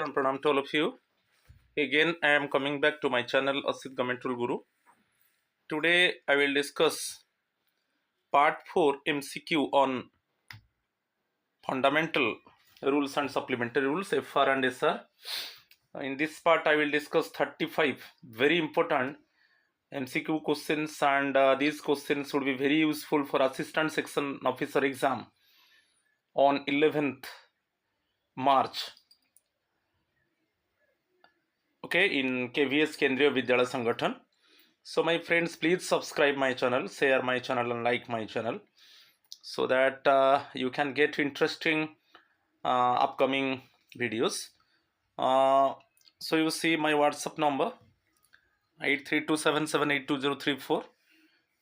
Namaskar and pranam to all of you. Again, I am coming back to my channel Asit Government Rule Guru. Today, I will discuss part 4 MCQ on fundamental rules and supplementary rules FR and SR. In this part, I will discuss 35 very important MCQ questions, and these questions would be very useful for Assistant Section Officer exam on 11th March. Okay, in KVS Kendriya Vidyalaya Sangathan. So my friends, please subscribe my channel, share my channel and like my channel so that you can get interesting upcoming videos. So you see my WhatsApp number 8327782034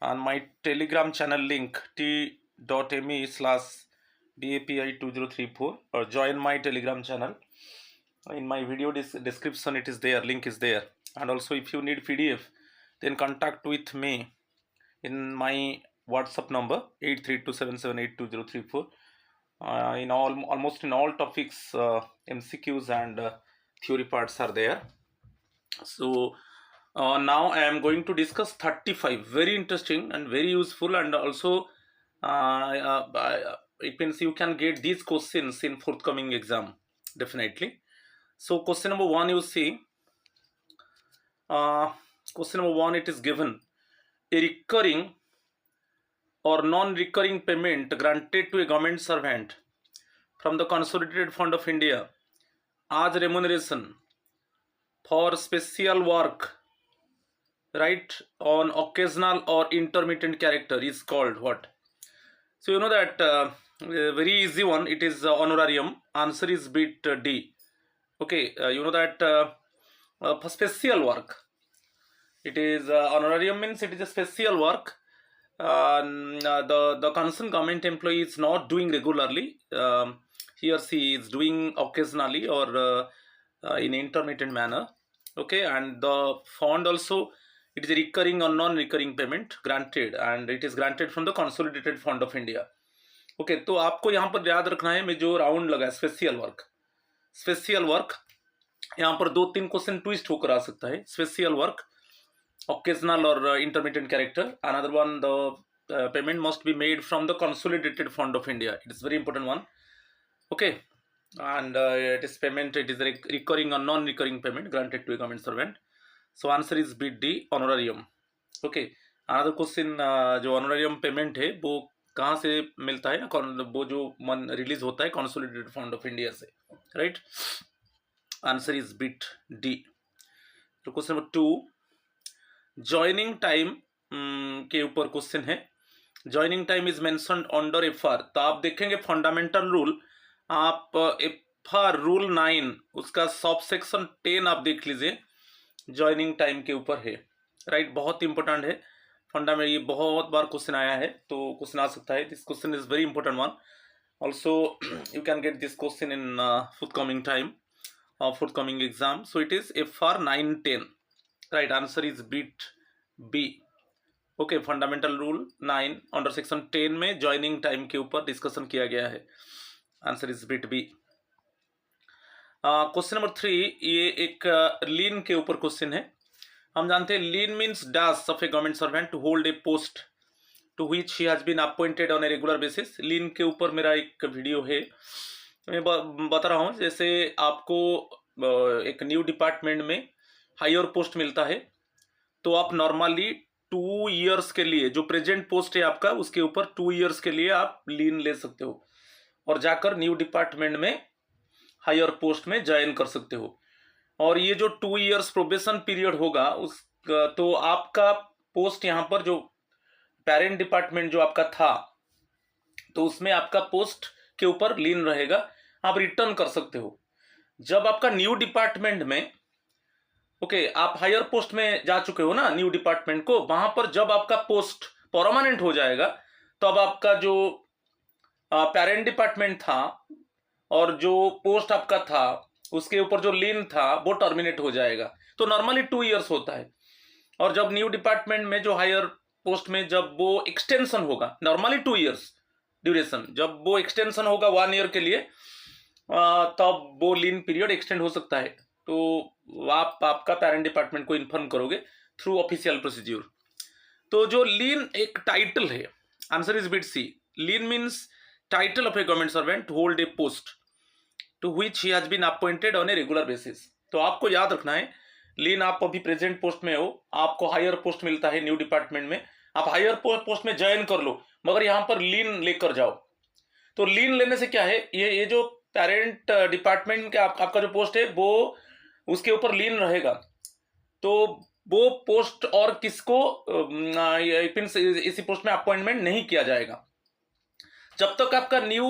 and my Telegram channel link t.me/BAPI2034 or join my Telegram channel. In my video description it is there, link is there, and also if you need PDF then contact with me in my WhatsApp number 8327782034. In almost in all topics MCQs and theory parts are there. So now I am going to discuss 35 very interesting and very useful, and also it means you can get these questions in forthcoming exam definitely. So question number 1, you see, question number 1, it is given a recurring or non-recurring payment granted to a government servant from the Consolidated Fund of India as remuneration for special work, right, on occasional or intermittent character is called what? So you know that very easy one, it is honorarium. Answer is bit D. Okay, you know that for special work, it is honorarium means it is a special work. The concerned government employee is not doing regularly. He or she is doing occasionally or in intermittent manner. Okay, and the fund also, it is a recurring or non-recurring payment granted, and it is granted from the Consolidated Fund of India. Okay, तो आपको यहाँ पर याद रखना है, मैं जो round लगा स्पेशल वर्क, यहाँ पर 2-3 क्वेश्चन ट्विस्ट होकर आ सकता है. Special work, occasional or intermittent character. Another one, the payment must be made from the Consolidated Fund of India. It is very important one. Okay, and it is payment, it is a recurring or non-recurring payment granted to a government servant. So answer is bit D, honorarium. Okay, another question, जो honorarium payment है वो कहाँ से मिलता है, वो जो मन रिलीज होता है Consolidated Fund of India से, right? Answer is bit D. तो question number 2, ज्वाइनिंग टाइम के ऊपर क्वेश्चन है. Joining time is mentioned under FR. तो आप देखेंगे फंडामेंटल रूल, आप एफआर रूल 9 उसका सब सेक्शन 10 आप देख लीजिए, ज्वाइनिंग टाइम के ऊपर है, राइट. बहुत इंपॉर्टेंट है फंडामेंटल, ये बहुत बार क्वेश्चन आया है तो क्वेश्चन आ सकता है. This question is very important one. Also you can get this question in forthcoming time forthcoming exam. So it is FR 9-10, right. Answer is bit B. Okay, fundamental rule 9 under section 10 में joining time के ऊपर discussion किया गया है. Answer is bit B. Question number 3, ये एक लीन के ऊपर क्वेश्चन है. हम जानते हैं lien means dash of a government servant to hold a post to which he has been appointed on a regular basis. Lien के ऊपर मेरा एक वीडियो है, मैं बता रहा हूँ. जैसे आपको एक न्यू डिपार्टमेंट में हायर पोस्ट मिलता है तो आप नॉर्मली 2 इयर्स के लिए, जो प्रेजेंट पोस्ट है आपका उसके ऊपर 2 इयर्स के लिए आप लीन ले सकते हो और जाकर न्यू डिपार्टमेंट में हायर पोस्ट में ज्वाइन कर सकते हो. और ये जो 2 इयर्स प्रोबेशन पीरियड होगा उस तो आपका पोस्ट यहाँ पर जो पेरेंट डिपार्टमेंट जो आपका था तो उसमें आपका पोस्ट के ऊपर लीन रहेगा, आप रिटर्न कर सकते हो. जब आपका न्यू डिपार्टमेंट में ओके आप हायर पोस्ट में जा चुके हो ना न्यू डिपार्टमेंट को, वहां पर जब आपका पोस्ट परमानेंट हो जाएगा तब आपका जो पेरेंट डिपार्टमेंट था और जो पोस्ट आपका था उसके ऊपर जो लीन था वो टर्मिनेट हो जाएगा. तो नॉर्मली 2 इयर्स होता है. और जब न्यू डिपार्टमेंट में जो हायर पोस्ट में जब वो एक्सटेंशन होगा, नॉर्मली 2 इयर्स ड्यूरेशन, जब वो एक्सटेंशन होगा 1 ईयर के लिए तब वो लीन पीरियड एक्सटेंड हो सकता है। तो आप आपका पेरेंट डिपार्टमेंट को इन्फॉर्म करोगे थ्रू ऑफिशियल प्रोसीड्यूर। तो जो लीन एक टाइटल है, answer is bit C. Lien means title of a government servant hold a post to which he has been appointed on a regular basis. तो आपको याद रखना है, लीन आप अभी प्रेजेंट पोस्ट में हो, आपको हायर पोस्ट मिलता है न्यू डिपार्टमेंट में, आप हायर पोस्ट में ज्वाइन कर लो, मगर यहाँ पर लीन लेकर जाओ। तो लीन लेने से क्या है, ये जो पेरेंट डिपार्टमेंट का आपका जो पोस्ट है वो उसके ऊपर लीन रहेगा। तो वो पोस्ट और किसको इसी पोस्ट में अपॉइंटमेंट नहीं किया जाएगा जब तक आपका न्यू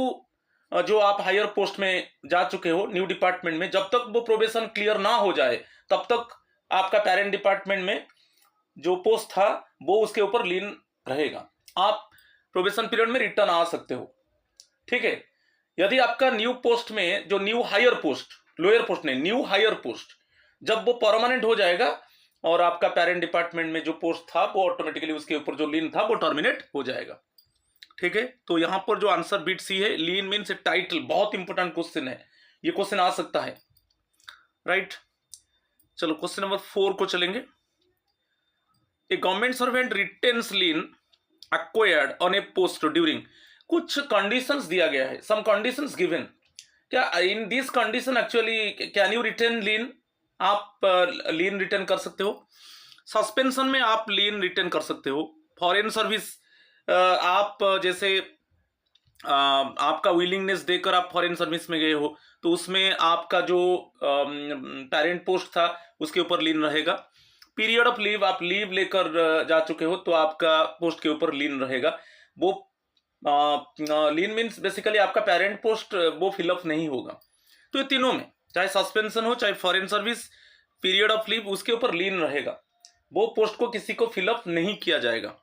जो आप हायर पोस्ट में जा चुके हो न्यू डिपार्टमेंट में, जब तक वो प्रोबेशन क्लियर ना हो जाए तब तक आपका पेरेंट डिपार्टमेंट में जो पोस्ट था वो उसके ऊपर लीन रहेगा। आप प्रोबेशन पीरियड में रिटर्न आ सकते हो, ठीक है। यदि आपका न्यू पोस्ट में जो new hire post, lower post नहीं, न्यू हायर पोस्ट जब वो परमानेंट हो जाएगा और आपका पेरेंट डिपार्टमेंट में जो पोस्ट था वो ऑटोमेटिकली उसके ऊपर जो लीन था वो टर्मिनेट हो जाएगा, ठीक है। तो यहां पर जो आंसर बिट सी है, लीन मीन्स टाइटल, बहुत इंपॉर्टेंट क्वेश्चन है, ये क्वेश्चन आ सकता है, राइट। चलो क्वेश्चन नंबर 4 को चलेंगे। A government servant retains lien acquired on a post during, कुछ कंडीशंस दिया गया है, सम कंडीशंस गिवन। क्या in this condition actually can you retain lien, आप लीन रिटेन कर सकते हो। सस्पेंशन में आप लीन रिटेन कर सकते हो। फॉरेन सर्विस आप जैसे आपका विलिंगनेस देकर आप फॉरेन सर्विस में गए हो तो उसमें आपका जो पेरेंट पोस्ट था उसके ऊपर लीन रहेगा। पीरियड ऑफ लीव, आप लीव लेकर जा चुके हो तो आपका पोस्ट के ऊपर लीन रहेगा। वो लीन मीन्स बेसिकली आपका पेरेंट पोस्ट वो फिलअप नहीं होगा। तो ये तीनों में, चाहे सस्पेंशन हो चाहे foreign service, period of leave, उसके ऊपर लीन रहेगा। वो पोस्ट को किसी को फिलअप नहीं किया जाएगा।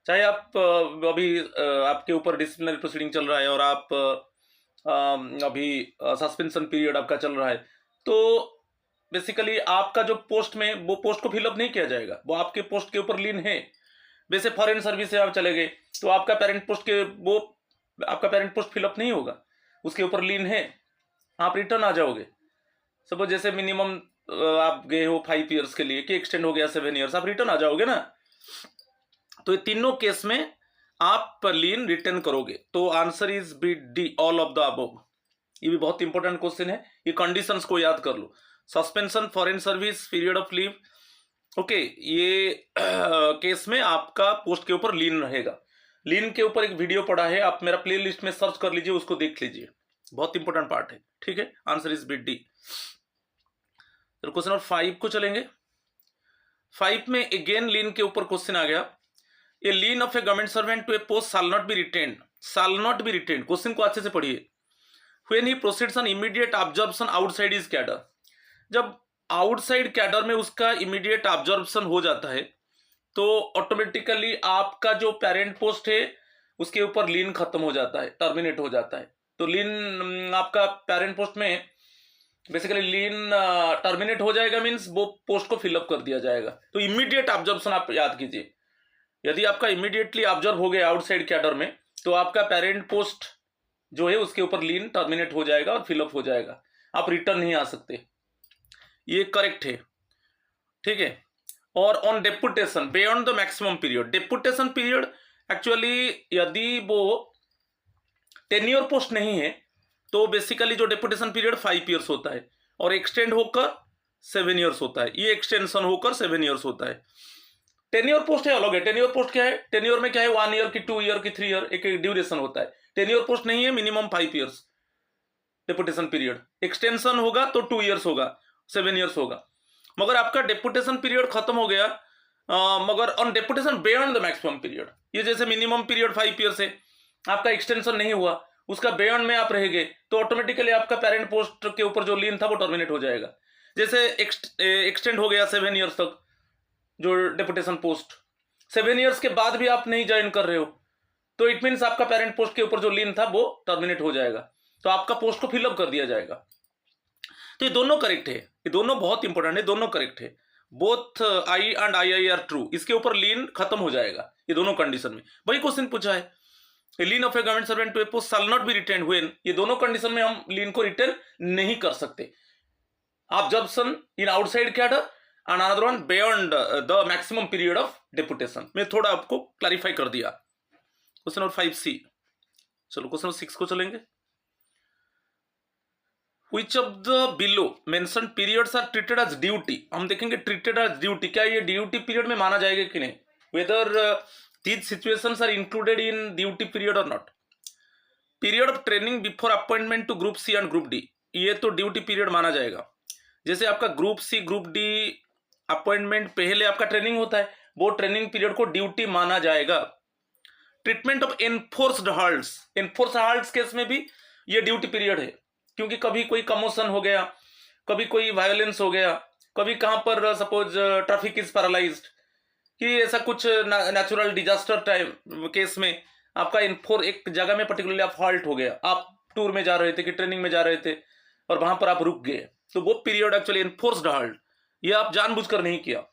चाहे आप अभी आपके ऊपर डिसिप्लिनरी प्रोसीडिंग चल रहा है और आप अभी सस्पेंशन पीरियड आपका चल रहा है, तो बेसिकली आपका जो पोस्ट में वो पोस्ट को फिलअप नहीं किया जाएगा, वो आपके पोस्ट के ऊपर लीन है। वैसे फॉरेन सर्विस से आप चले गए तो आपका पेरेंट पोस्ट के वो आपका पेरेंट पोस्ट फिलअप नहीं होगा, उसके ऊपर लीन है, आप रिटर्न आ जाओगे। सपोज जैसे मिनिमम आप गए हो 5 ईयर्स के लिए कि एक्सटेंड हो गया 7 ईयर्स, आप रिटर्न आ जाओगे ना। तो ये तीनों केस में आप लीन रिटर्न करोगे। तो answer is B D, all of the above. ये भी बहुत इंपॉर्टेंट क्वेश्चन है, ये कंडीशंस को याद कर लो। Suspension, foreign service, period of leave, okay, ये केस में आपका पोस्ट के ऊपर लीन रहेगा। लीन के ऊपर एक वीडियो पड़ा है, आप मेरा प्ले लिस्ट में सर्च कर लीजिए, उसको देख लीजिए, बहुत इंपॉर्टेंट पार्ट है, ठीक है। Answer is B D. Question number 5 को चलेंगे। 5 में अगेन लीन के ऊपर क्वेश्चन आ गया। A lien of a government servant to a post shall not be retained, shall not be retained, question को अच्छे से पढ़िए। When he proceeds on immediate observation outside his cadre, जब आउटसाइड कैडर में उसका इमीडिएट ऑब्जर्वेशन हो जाता है तो ऑटोमेटिकली आपका जो पेरेंट पोस्ट है उसके ऊपर लीन खत्म हो जाता है, टर्मिनेट हो जाता है। तो लीन आपका पेरेंट पोस्ट में बेसिकली लीन टर्मिनेट हो जाएगा, मीन्स वो पोस्ट को फिलअप कर दिया जाएगा। तो इमीडिएट ऑब्जर्वेशन आप याद कीजिए, यदि आपका इमीडिएटली ऑब्जर्व हो गया आउटसाइड कैडर में तो आपका पेरेंट पोस्ट जो है उसके ऊपर लीन टर्मिनेट हो जाएगा और फिलअप हो जाएगा, आप रिटर्न नहीं आ सकते। ये करेक्ट है, ठीक है। और on deputation beyond the maximum period, deputation period actually यदि वो टेन्योर पोस्ट नहीं है तो बेसिकली जो डेपुटेशन पीरियड 5 ईयर्स होता है और एक्सटेंड होकर 7 ईयर्स होता है, ये एक्सटेंशन होकर 7 ईयर्स होता है। टेन्योर पोस्ट है अलग है। टेन्योर पोस्ट क्या है, टेन्योर में क्या है, 1 ईयर की, 2 ईयर की, 3 ईयर, एक ड्यूरेशन होता है। टेन्योर पोस्ट नहीं है, minimum 5 years deputation period, extension होगा तो 2 ईयर्स होगा, 7 ईयर्स होगा। मगर आपका डेपुटेशन पीरियड खत्म हो गया, मगर on deputation beyond the maximum period, ये जैसे मिनिमम पीरियड 5 ईयर्स है, आपका एक्सटेंशन नहीं हुआ, उसका बियॉन्ड में आप रह गए तो ऑटोमेटिकली आपका पेरेंट पोस्ट के ऊपर जो लीन था वो टर्मिनेट हो जाएगा। जैसे एक्सटेंड हो गया 7 ईयर्स तक जो डेपुटेशन पोस्ट, 7 ईयर्स के बाद भी आप नहीं ज्वाइन कर रहे हो तो इट मीन्स आपका पेरेंट पोस्ट के ऊपर जो लीन था वो टर्मिनेट हो जाएगा, तो आपका पोस्ट को फिलअप कर दिया जाएगा। तो ये दोनों करेक्ट है, ये दोनों बहुत इंपॉर्टेंट है, दोनों करेक्ट है। Both I and I R true, इसके ऊपर लीन खत्म हो जाएगा ये दोनों कंडीशन में। वही क्वेश्चन पूछा है, a lien of a government servant to a post shall not be retain when, ये दोनों कंडीशन में हम लीन को रिटेन नहीं कर सकते। Observation in outside cadre and another one beyond the maximum period of deputation. मैं थोड़ा आपको क्लैरिफाई कर दिया। Question number 5C। चलो क्वेश्चन नंबर 6 को चलेंगे। Which of the below mentioned periods are treated as duty? हम देखेंगे treated as duty, क्या ये ड्यूटी पीरियड में माना जाएगा कि नहीं, whether these situations are included in duty period or not. Period of training before appointment to group C and group D, ये तो ड्यूटी पीरियड माना जाएगा। जैसे आपका group C group D appointment पहले आपका ट्रेनिंग होता है, वो ट्रेनिंग पीरियड को ड्यूटी माना जाएगा। Treatment of enforced halts, enforced halts case में भी ये ड्यूटी पीरियड है, क्योंकि कभी कोई कमोशन हो गया, कभी कोई वायलेंस हो गया, कभी कहां पर सपोज ट्रैफिक इज पैरालाइज्ड, कि ऐसा कुछ नेचुरल डिजास्टर टाइम केस में आपका एक जगह में पर्टिकुलरली आप हॉल्ट हो गया, आप टूर में जा रहे थे कि ट्रेनिंग में जा रहे थे और वहां पर आप रुक गए, तो वो पीरियड एक्चुअली एनफोर्स्ड हॉल्ट, ये आप जानबूझकर नहीं किया,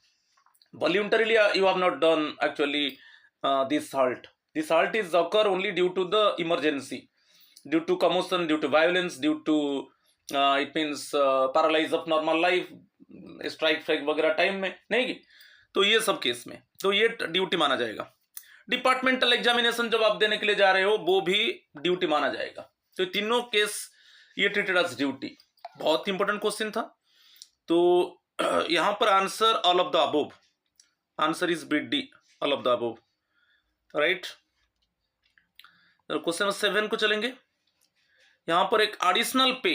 voluntarily you have not done actually this halt. This halt is occur only due to the emergency, due to commotion, due to violence, due to it means paralyse of normal life, strike फ्राइक वगैरह time में नहीं की, तो ये सब case में तो ये ड्यूटी माना जाएगा। डिपार्टमेंटल एग्जामिनेशन जब आप देने के लिए जा रहे हो वो भी ड्यूटी माना जाएगा। तो तीनों केस ये ट्रीटेड एज ड्यूटी। बहुत इंपॉर्टेंट क्वेश्चन था। तो यहां पर answer all of the above, answer is B D, all of the above, right. Question number 7 को चलेंगे। यहां पर एक additional pay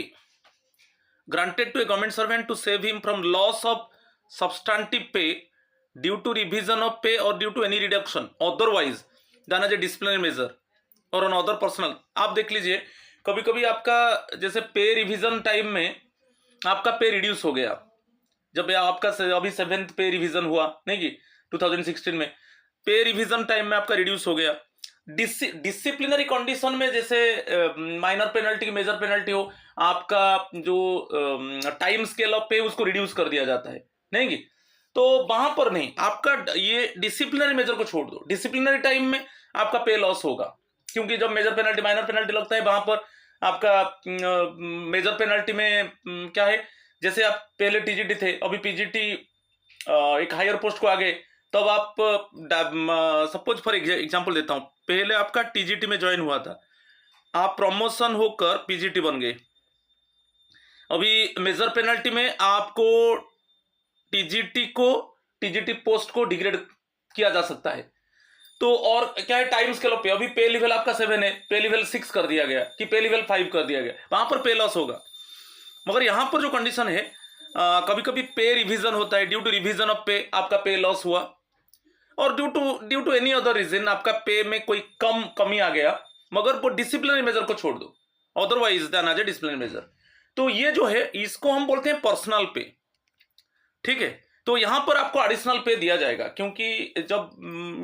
granted to a government servant to save him from loss of substantive pay due to revision of pay or due to any reduction otherwise than as a disciplinary measure or on other personal. आप देख लीजिए कभी कभी आपका जैसे पे revision time में आपका पे रिड्यूस हो गया, जब आपका अभी 7th पे रिवीजन हुआ नहीं कि 2016 में पे रिवीजन टाइम में आपका रिड्यूस हो गया। डिसिप्लिनरी कंडीशन में जैसे माइनर पेनल्टी की मेजर पेनल्टी हो, आपका जो टाइम स्केल ऑफ पे उसको रिड्यूस कर दिया जाता है नहीं कि, तो वहां पर नहीं, आपका ये डिसिप्लिनरी मेजर को छोड़ दो, डिसिप्लिनरी टाइम में आपका पे लॉस होगा, क्योंकि जब मेजर पेनल्टी माइनर पेनल्टी लगता है वहां पर आपका मेजर पेनल्टी में क्या है, जैसे आप पहले टीजीटी थे अभी पीजीटी एक हायर पोस्ट को आ गए, तब आप सपोज फॉर एग्जांपल देता हूं, पहले आपका टीजीटी में ज्वाइन हुआ था, आप प्रमोशन होकर पीजीटी बन गए, अभी मेजर पेनल्टी में आपको टीजीटी पोस्ट को डिग्रेड किया जा सकता है। तो और क्या है टाइम स्केल पे, अभी पे लेवल आपका 7 है, पे लेवल 6 कर दिया गया कि पे लेवल 5 कर दिया गया, वहां पर पे लॉस होगा। मगर यहां पर जो कंडीशन है कभी कभी पे रिवीजन होता है, ड्यू टू रिवीजन ऑफ पे आपका पे लॉस हुआ, और due to any other reason आपका पे में कोई कमी आ गया, मगर वो डिसिप्लिनरी मेजर को छोड़ दो, otherwise than as a disciplinary measure. तो ये जो है इसको हम बोलते हैं पर्सनल पे, ठीक है। तो यहां पर आपको एडिशनल पे दिया जाएगा, क्योंकि जब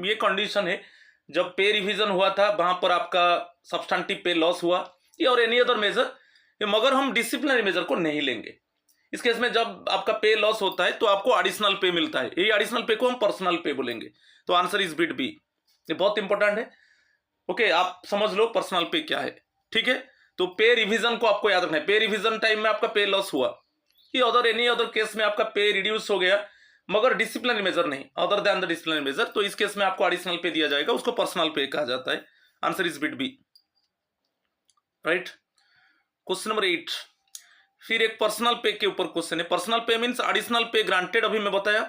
ये कंडीशन है, जब पे रिवीजन हुआ था वहां पर आपका सब्सटैंटिव पे लॉस हुआ या और एनी अदर मेजर, मगर हम डिसिप्लिनरी मेजर को नहीं लेंगे। इस केस में जब आपका पे लॉस होता है तो आपको एडिशनल पे मिलता है, ये एडिशनल पे को हम पर्सनल पे बोलेंगे। तो आंसर इज बिट बी, ये बहुत इंपॉर्टेंट है। ओके, आप समझ लो पर्सनल पे क्या है, ठीक है। तो पे रिवीजन को आपको याद रखना है, पे रिवीजन टाइम में आपका पे लॉस हुआ, ये अदर एनी अदर केस में आपका पे रिड्यूस हो गया, मगर डिसिप्लिनरी मेजर नहीं, other than the disciplinary measure, तो इस केस में आपको एडिशनल पे दिया जाएगा, उसको पर्सनल पे कहा जाता है। Answer is bit B, right. Question number 8, फिर एक पर्सनल पे के ऊपर क्वेश्चन है। पर्सनल पे मींस एडिशनल पे ग्रांटेड, अभी मैं बताया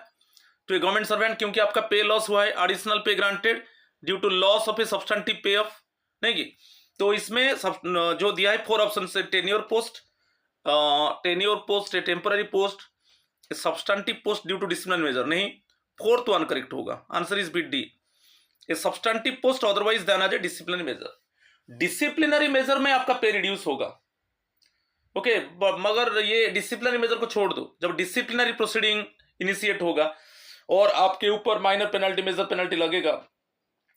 तो ए गवर्नमेंट सर्वेंट, क्योंकि आपका पे लॉस हुआ है, additional pay granted due to loss of a substantive pay of नहीं की। तो इसमें जो दिया है 4 ऑप्शन से, tenure post, a temporary post, substantive post due to disciplinary measure, नहीं, 4th वन करेक्ट होगा। Answer is bit D, a substantive post otherwise than as a disciplinary measure. Disciplinary measure में आपका पे रिड्यूस होगा, okay, मगर ये disciplinary major को छोड़ दो, जब डिसिप्लिनरी प्रोसीडिंग इनिशिएट होगा और आपके ऊपर माइनर पेनल्टी मेजर पेनल्टी लगेगा,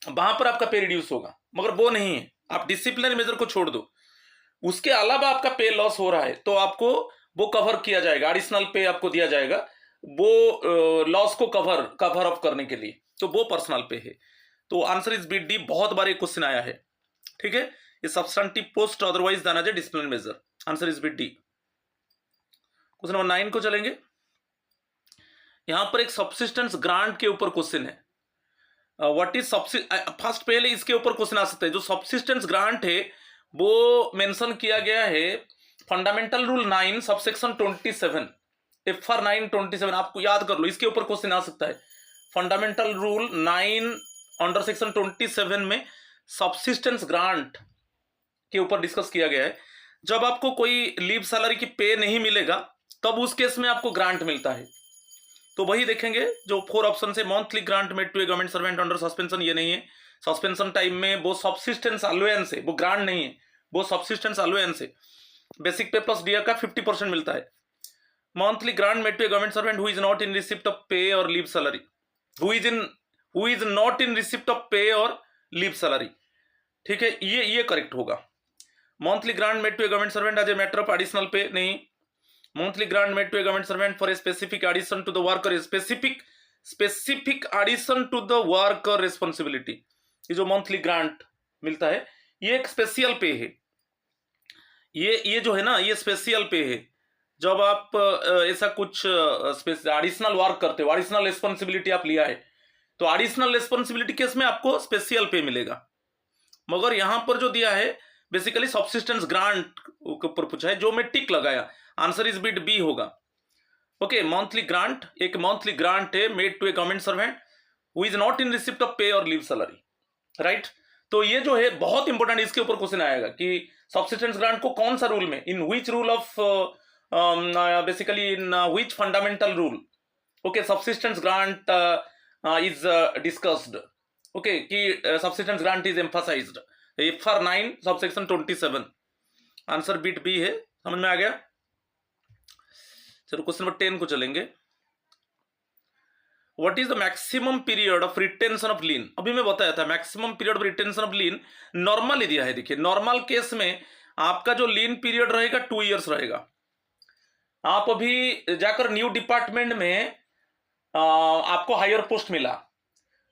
वहां पर आपका पे रिड्यूस होगा, मगर वो नहीं है, आप डिसिप्लिनरी मेजर को छोड़ दो। उसके अलावा आपका पे लॉस हो रहा है तो आपको वो कवर किया जाएगा, एडिशनल पे आपको दिया जाएगा वो लॉस को कवर अप करने के लिए, तो वो पर्सनल पे है। तो आंसर इज बी डी, बहुत बार एक क्वेश्चन आया है, ठीक है, ये substantive post otherwise than as a discipline measure. Answer is bit D. Question number 9 को चलेंगे। यहां पर एक सब्सिस्टेंस ग्रांट के ऊपर क्वेश्चन है। व्हाट इज फर्स्ट पहले इसके ऊपर क्वेश्चन आ सकता है। जो सब्सिस्टेंस ग्रांट है वो मेंशन किया गया है फंडामेंटल रूल 9 सबसेक्शन 27, FR 927, आपको याद कर लो, इसके ऊपर क्वेश्चन आ सकता है। फंडामेंटल रूल 9 अंडर सेक्शन 27 में सब्सिस्टेंस ग्रांट के ऊपर डिस्कस किया गया है। जब आपको कोई लीव सैलरी की पे नहीं मिलेगा तब उस केस में आपको ग्रांट मिलता है। तो वही देखेंगे जो 4 ऑप्शन से। Monthly grant made to a government servant under suspension, ये नहीं है। सस्पेंशन टाइम में वो सब्सिस्टेंस अलाउंस है, वो ग्रांट नहीं है, वो सब्सिस्टेंस अलाउंस है। बेसिक पे प्लस डीआर का 50% मिलता है। Monthly grant made to a government servant who is not in receipt of pay or leave salary, who is not in receipt of pay or leave salary, ठीक है, ये correct होगा। Monthly grant made to a government servant as a matter of additional pay, नहीं। Monthly grant made to a government servant for a specific addition to the worker, specific addition to the worker responsibility, ये जो monthly grant मिलता है ये एक special पे है। ये जो है ना, ये स्पेशल पे है। जब आप ऐसा कुछ एडिशनल वर्क करते हो, एडिशनल रिस्पॉन्सिबिलिटी आप लिया है, तो एडिशनल रिस्पॉन्सिबिलिटी केस में आपको स्पेशल पे मिलेगा। मगर यहां पर जो दिया है बेसिकली सब्सिस्टेंस ग्रांट के ऊपर पूछा है, जो मैं टिक लगाया, आंसर इज बिट बी होगा। ओके, मंथली ग्रांट, एक मंथली ग्रांट है made to a government servant who is not in receipt of pay or leave salary, right. तो ये जो है बहुत इंपॉर्टेंट, इसके ऊपर क्वेश्चन आएगा कि सब्सिस्टेंस ग्रांट को कौन सा रूल में, in which rule of basically in which fundamental rule, okay, subsistence grant is discussed, okay, कि subsistence grant is emphasized, FR 9 subsection 27, answer bit B है। समझ में आ गया। चलो क्वेश्चन नंबर 10 को चलेंगे। What is the maximum period of retention of lien, अभी मैं बताया था maximum period of retention of lien normal दिया है। देखिए नॉर्मल केस में आपका जो लीन पीरियड रहेगा 2 इयर्स रहेगा। आप अभी जाकर न्यू डिपार्टमेंट में आपको हायर पोस्ट मिला,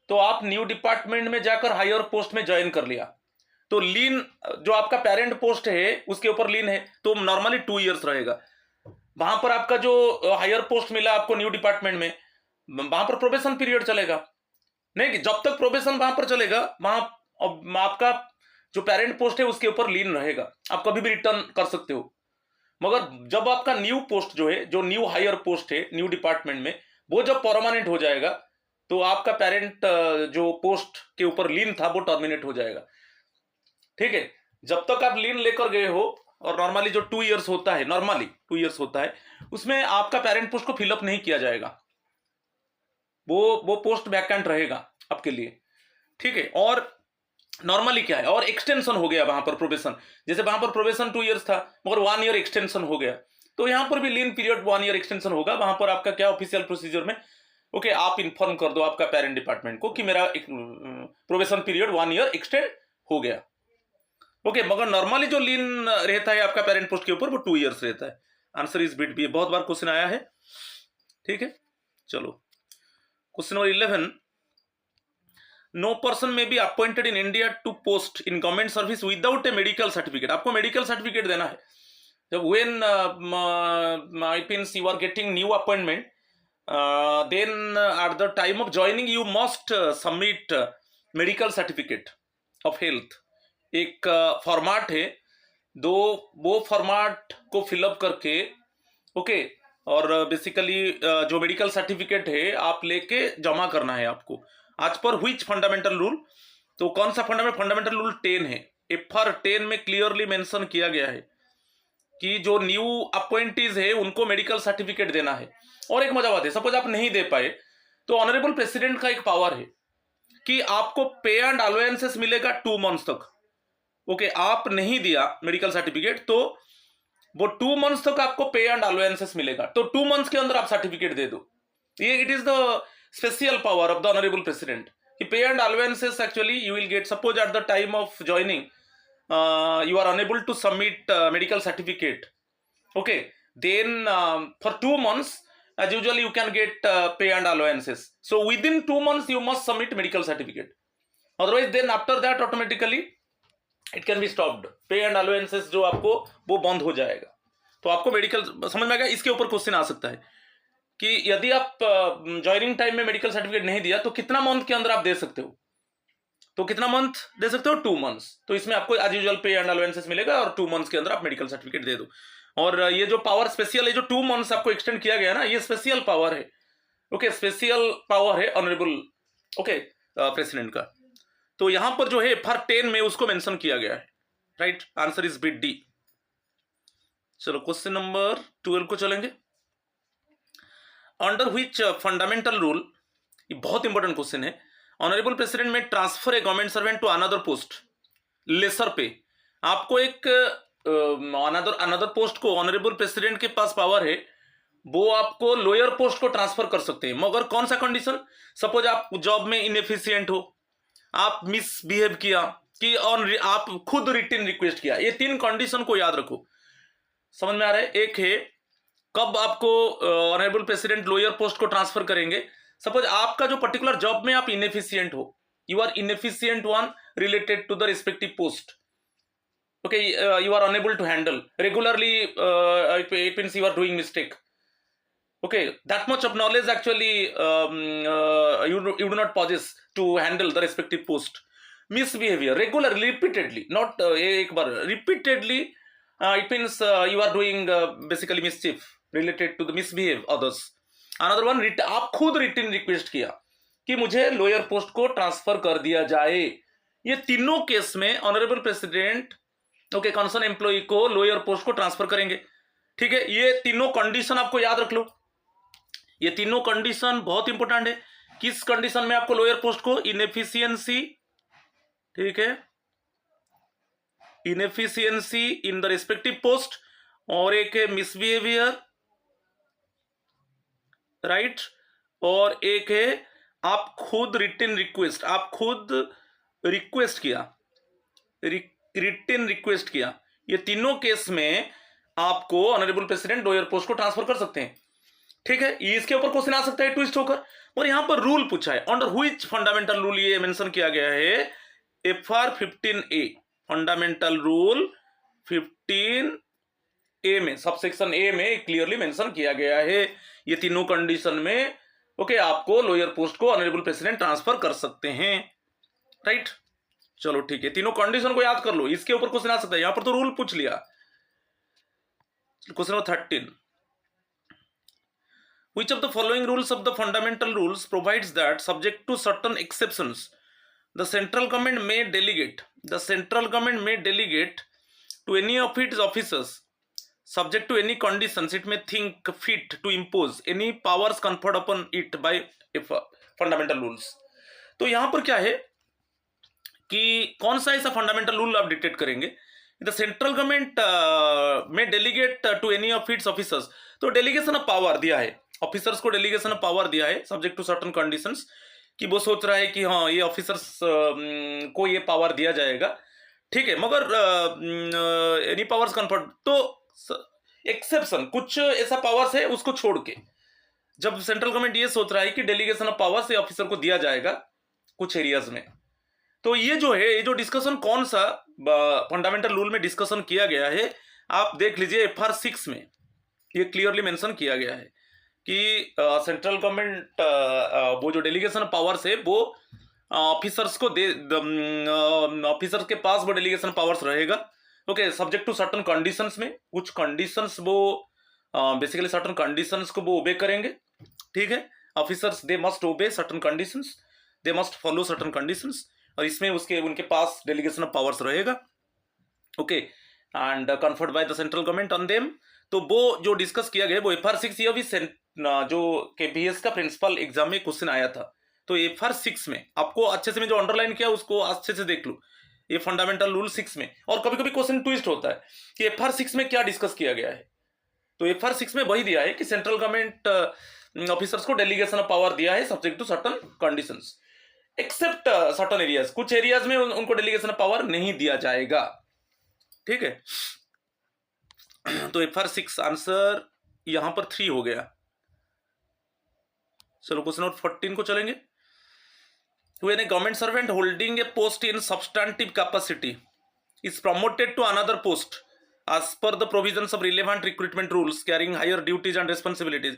तो आप न्यू डिपार्टमेंट में जाकर हायर पोस्ट में ज्वाइन कर लिया, तो लीन जो आपका पेरेंट पोस्ट है उसके ऊपर लीन है, तो नॉर्मली 2 इयर्स रहेगा। वहां पर आपका जो हायर पोस्ट मिला आपको न्यू डिपार्टमेंट में, वहां पर प्रोबेशन पीरियड चलेगा नहीं, जब तक प्रोबेशन वहां पर चलेगा वहां आपका जो पेरेंट पोस्ट है उसके ऊपर लीन रहेगा, आप कभी भी रिटर्न कर सकते हो। मगर जब आपका न्यू पोस्ट जो है, जो न्यू हायर पोस्ट है न्यू डिपार्टमेंट में, वो जब परमानेंट हो जाएगा तो आपका पेरेंट जो पोस्ट के ऊपर लीन था वो टर्मिनेट हो जाएगा, ठीक है। जब तक आप लीन लेकर गए हो, और नॉर्मली जो 2 इयर्स होता है, नॉर्मली 2 इयर्स होता है, उसमें आपका पेरेंट पोस्ट को फिलअप नहीं किया जाएगा, वो पोस्ट वैकेंट रहेगा आपके लिए, ठीक है। और नॉर्मली क्या है, और एक्सटेंशन हो गया वहां पर प्रोबेशन, जैसे वहां पर प्रोबेशन 2 इयर्स था मगर 1 ईयर एक्सटेंशन हो गया, तो यहां पर भी लीन पीरियड 1 ईयर एक्सटेंशन होगा। वहां पर आपका क्या ऑफिशियल प्रोसीजर में, ओके, आप इन्फॉर्म कर दो आपका पेरेंट डिपार्टमेंट को कि मेरा प्रोबेशन पीरियड 1 ईयर एक्सटेंड हो गया, ओके। मगर नॉर्मली जो लीन रहता है आपका पेरेंट पोस्ट के ऊपर वो 2 इयर्स रहता है। आंसर इज बिट बी, बहुत बार क्वेश्चन आया है, ठीक है। चलो question number 11, no person may be appointed in India to post in government service without a medical certificate, आपको मेडिकल सर्टिफिकेट देना है। जब when I means you are getting new appointment, then at the time of joining you must submit medical certificate of health. एक format है, वो format को fill up करके, okay, और बेसिकली जो मेडिकल सर्टिफिकेट है आप लेके जमा करना है आपको, आज पर व्हिच फंडामेंटल रूल। तो कौन सा फंडामेंटल रूल 10 है, FR 10 में क्लियरली मेंशन किया गया है कि जो न्यू अपॉइंटीज है उनको मेडिकल सर्टिफिकेट देना है। और एक मजा बात है, सपोज आप नहीं दे पाए तो ऑनरेबल प्रेसिडेंट का एक पावर है कि आपको पे एंड अलाउंसेस मिलेगा 2 मंथ्स तक, ओके। आप नहीं दिया मेडिकल सर्टिफिकेट तो वो 2 मंथ्स तक आपको पे एंड अलाउंसेस मिलेगा, तो 2 मंथ्स के अंदर आप सर्टिफिकेट दे दो। ये it is the special power of the honourable president कि पे and allowances actually you will get, suppose eight the time of joining you are unable to submit medical certificate, okay, then for 2 months as usually you can get pay and allowances, so within 2 months you must submit medical certificate, otherwise then after that automatically it can be stopped, पे and allowances जो आपको वो बंद हो जाएगा। तो आपको medical समझ में आ गया। इसके ऊपर क्वेश्चन आ सकता है कि यदि आप ज्वाइनिंग टाइम में मेडिकल सर्टिफिकेट नहीं दिया तो कितना मंथ के अंदर आप दे सकते हो, तो कितना मंथ दे सकते हो, 2 मंथ्स। तो इसमें आपको एज यूजुअल पे एंड अलाउंसेस मिलेगा और 2 मंथ्स के अंदर आप मेडिकल सर्टिफिकेट दे दो। और ये जो पावर स्पेशल है, जो 2 मंथ्स आपको एक्सटेंड किया गया ना, ये स्पेशल पावर है। ओके, स्पेशल पावर है ऑनरेबल ओके प्रेसिडेंट का। तो यहां पर जो है FR 10 में उसको मेंशन किया गया है। Right, answer is bit D. चलो क्वेश्चन नंबर 12 को चलेंगे। अंडर व्हिच फंडामेंटल रूल, ये बहुत इंपॉर्टेंट क्वेश्चन है, honourable president may transfer a government servant to another post lesser pay. आपको एक अनदर पोस्ट को, ऑनरेबल प्रेसिडेंट के पास पावर है, वो आपको लोअर पोस्ट को ट्रांसफर कर सकते हैं, मगर कौन सा कंडीशन? सपोज आप जॉब में इनएफिशिएंट हो, आप मिसबिहेव किया, कि और आप खुद रिटन रिक्वेस्ट किया। ये 3 कंडीशन को याद रखो। समझ में आ रहा है? एक है कब आपको ऑनरेबल प्रेसिडेंट लोअर पोस्ट को ट्रांसफर करेंगे। सपोज आपका जो पर्टिकुलर जॉब में आप इनएफिशिएंट हो, you are inefficient one related to the respective post. Okay, you are unable to handle regularly, it means you are doing mistake. Okay, that much of knowledge actually you do not possess to handle the respective post. Misbehavior regularly, repeatedly, not ek bar, repeatedly, it means you are doing basically mischief related to the misbehave others. Another one, आप खुद written request किया कि मुझे lower post को transfer कर दिया जाए। ये तीनों केस में honourable president okay concerned employee को लोअर पोस्ट को ट्रांसफर करेंगे। ठीक है, ये तीनों कंडीशन आपको याद रख लो। ये तीनों कंडीशन बहुत इंपॉर्टेंट है। किस कंडीशन में आपको लोअर पोस्ट को? इनएफिशिएंसी, ठीक है, inefficiency in the respective post, और एक है मिसबिहेवियर, राइट, और एक है आप खुद रिटन रिक्वेस्ट, आप खुद रिक्वेस्ट किया, रिटन रिक्वेस्ट किया। ये तीनों केस में आपको ऑनरेबल प्रेसिडेंट लोअर पोस्ट को ट्रांसफर कर सकते हैं। ठीक है, इसके ऊपर क्वेश्चन आ सकता है ट्विस्ट होकर। और यहां पर रूल पूछा है, अंडर व्हिच फंडामेंटल रूल, ये मेंशन किया गया है FR 15A, fundamental rule 15A में, सबसेक्शन A में क्लियरली मेंशन किया गया है ये तीनों कंडीशन में ओके आपको लोअर पोस्ट को ऑनरेबल प्रेसिडेंट ट्रांसफर कर सकते हैं। राइट, चलो ठीक है, तीनों कंडीशन को याद कर लो। इसके ऊपर क्वेश्चन आ सकता है, यहां पर तो रूल पूछ लिया। Question number 13, which of the following rules of the fundamental rules provides that subject to certain exceptions the central government may delegate to any of its officers subject to any conditions it may think fit to impose any powers conferred upon it by fundamental rules। तो यहां पर क्या है कि कौन सा ऐसा fundamental rule आप डिक्टेट करेंगे? The central government may delegate to any of its officers, तो डेलीगेशन ऑफ पावर दिया है, ऑफिसर्स को डेलीगेशन ऑफ पावर दिया है सब्जेक्ट टू सर्टेन कंडीशंस, कि वो सोच रहा है कि हाँ ये ऑफिसर्स को ये पावर दिया जाएगा। ठीक है, मगर एनी पावर्स कन्फर्ड, तो एक्सेप्शन कुछ ऐसा पावर्स है उसको छोड़ के, जब सेंट्रल गवर्नमेंट ये सोच रहा है कि डेलीगेशन ऑफ पावर्स ये ऑफिसर को दिया जाएगा कुछ एरियाज में, तो ये जो है, ये जो डिस्कशन कौन सा फंडामेंटल रूल में डिस्कशन किया गया है, आप देख लीजिए FR 6 में ये क्लियरली मेंशन किया गया है कि सेंट्रल गवर्नमेंट वो जो डेलीगेशन पावर्स है वो ऑफिसर्स को दे, ऑफिसर्स के पास वो डेलीगेशन पावर्स रहेगा okay subject to certain conditions में, कुछ कंडीशंस वो बेसिकली सर्टेन कंडीशंस को वो ओबे करेंगे। ठीक है, ऑफिसर्स दे मस्ट ओबे certain conditions, they must follow certain conditions, और इसमें उसके उनके पास डेलीगेशन ऑफ पावर्स रहेगा okay and conferred by the central government on them. तो वो जो डिस्कस किया गया वो FR 6, ये भी जो KPS का प्रिंसिपल एग्जाम में क्वेश्चन आया था। तो FR 6 में आपको अच्छे से, मैं जो अंडरलाइन किया उसको अच्छे से देख लो, ये फंडामेंटल रूल 6 में। और कभी कभी क्वेश्चन ट्विस्ट होता है कि FR 6 में क्या डिस्कस किया गया है, तो FR 6 में वही दिया है कि सेंट्रल गवर्नमेंट ऑफिसर्स को डेलीगेशन ऑफ पावर दिया है subject to certain conditions, except certain areas, कुछ एरियाज में उनको डेलीगेशन ऑफ पावर नहीं दिया जाएगा। ठीक है, तो FR 6 आंसर यहां पर 3 हो गया। चलो क्वेश्चन नंबर 14 को चलेंगे। When a government servant holding a post in substantive capacity is promoted to another post as per the provisions of relevant recruitment rules carrying higher duties and responsibilities,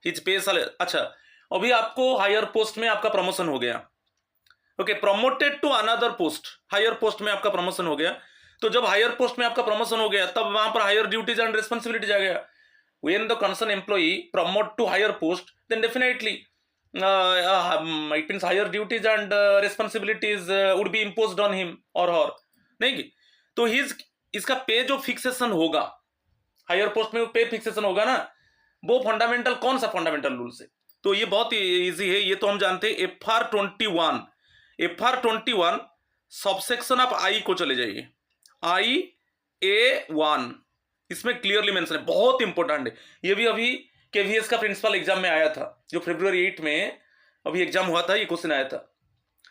his pay salary. अच्छा, अभी आपको higher post में आपका promotion हो गया, okay, promoted to another post, higher post में आपका promotion हो गया। तो जब हायर पोस्ट में आपका प्रमोशन हो गया तब वहां पर हायर ड्यूटीज एंड रेस्पॉन्सिबिलिटीज आ गया। When the concerned employee promote to higher post then definitely it means higher duties and responsibilities would be imposed on him or her, नहीं? तो इसका पे जो फिक्सेशन होगा, हायर पोस्ट में पे फिक्सेशन होगा ना, वो फंडामेंटल, कौन सा फंडामेंटल रूल से? तो ये बहुत इजी है, ये तो हम जानते हैं। FR21 सबसेक्शन आप आई को चले जाइए, IA1, इसमें क्लियरली मेंशन है, बहुत इंपॉर्टेंट है ये भी। अभी KVS का प्रिंसिपल एग्जाम में आया था, जो February 8 में अभी एग्जाम हुआ था, ये क्वेश्चन आया था।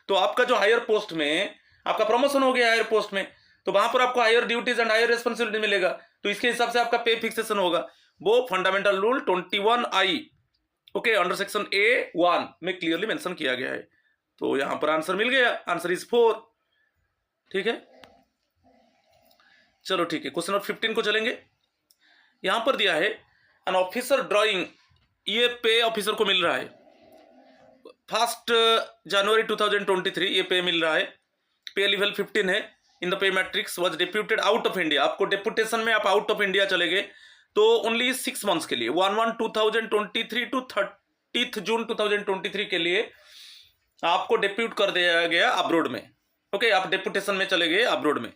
तो आपका जो हायर पोस्ट में आपका प्रमोशन हो गया हायर पोस्ट में, तो वहां पर आपको higher duties and higher responsibility मिलेगा, तो इसके हिसाब से आपका पे फिक्सेशन होगा। वो fundamental rule 21I, okay, under section A1 में क्लियरली मेंशन किया गया है। तो यहां पर आंसर मिल गया, आंसर इज 4, ठीक है। चलो ठीक है, क्वेश्चन नंबर 15 को चलेंगे। यहां पर दिया है एन ऑफिसर ड्राइंग, ये पे ऑफिसर को मिल रहा है 1 जनवरी 2023, ये पे मिल रहा है, पे लेवल 15 है। In the pay matrix was deputed out of India, आपको डेपुटेशन में आप आउट ऑफ इंडिया चले गए तो ओनली 6 मंथ्स के लिए, 1/1/2023 टू 30 जून 2023 के लिए आपको डेप्यूट कर दिया गया अब्रोड में, ओके, आप डेपुटेशन में चले गए अब्रोड में।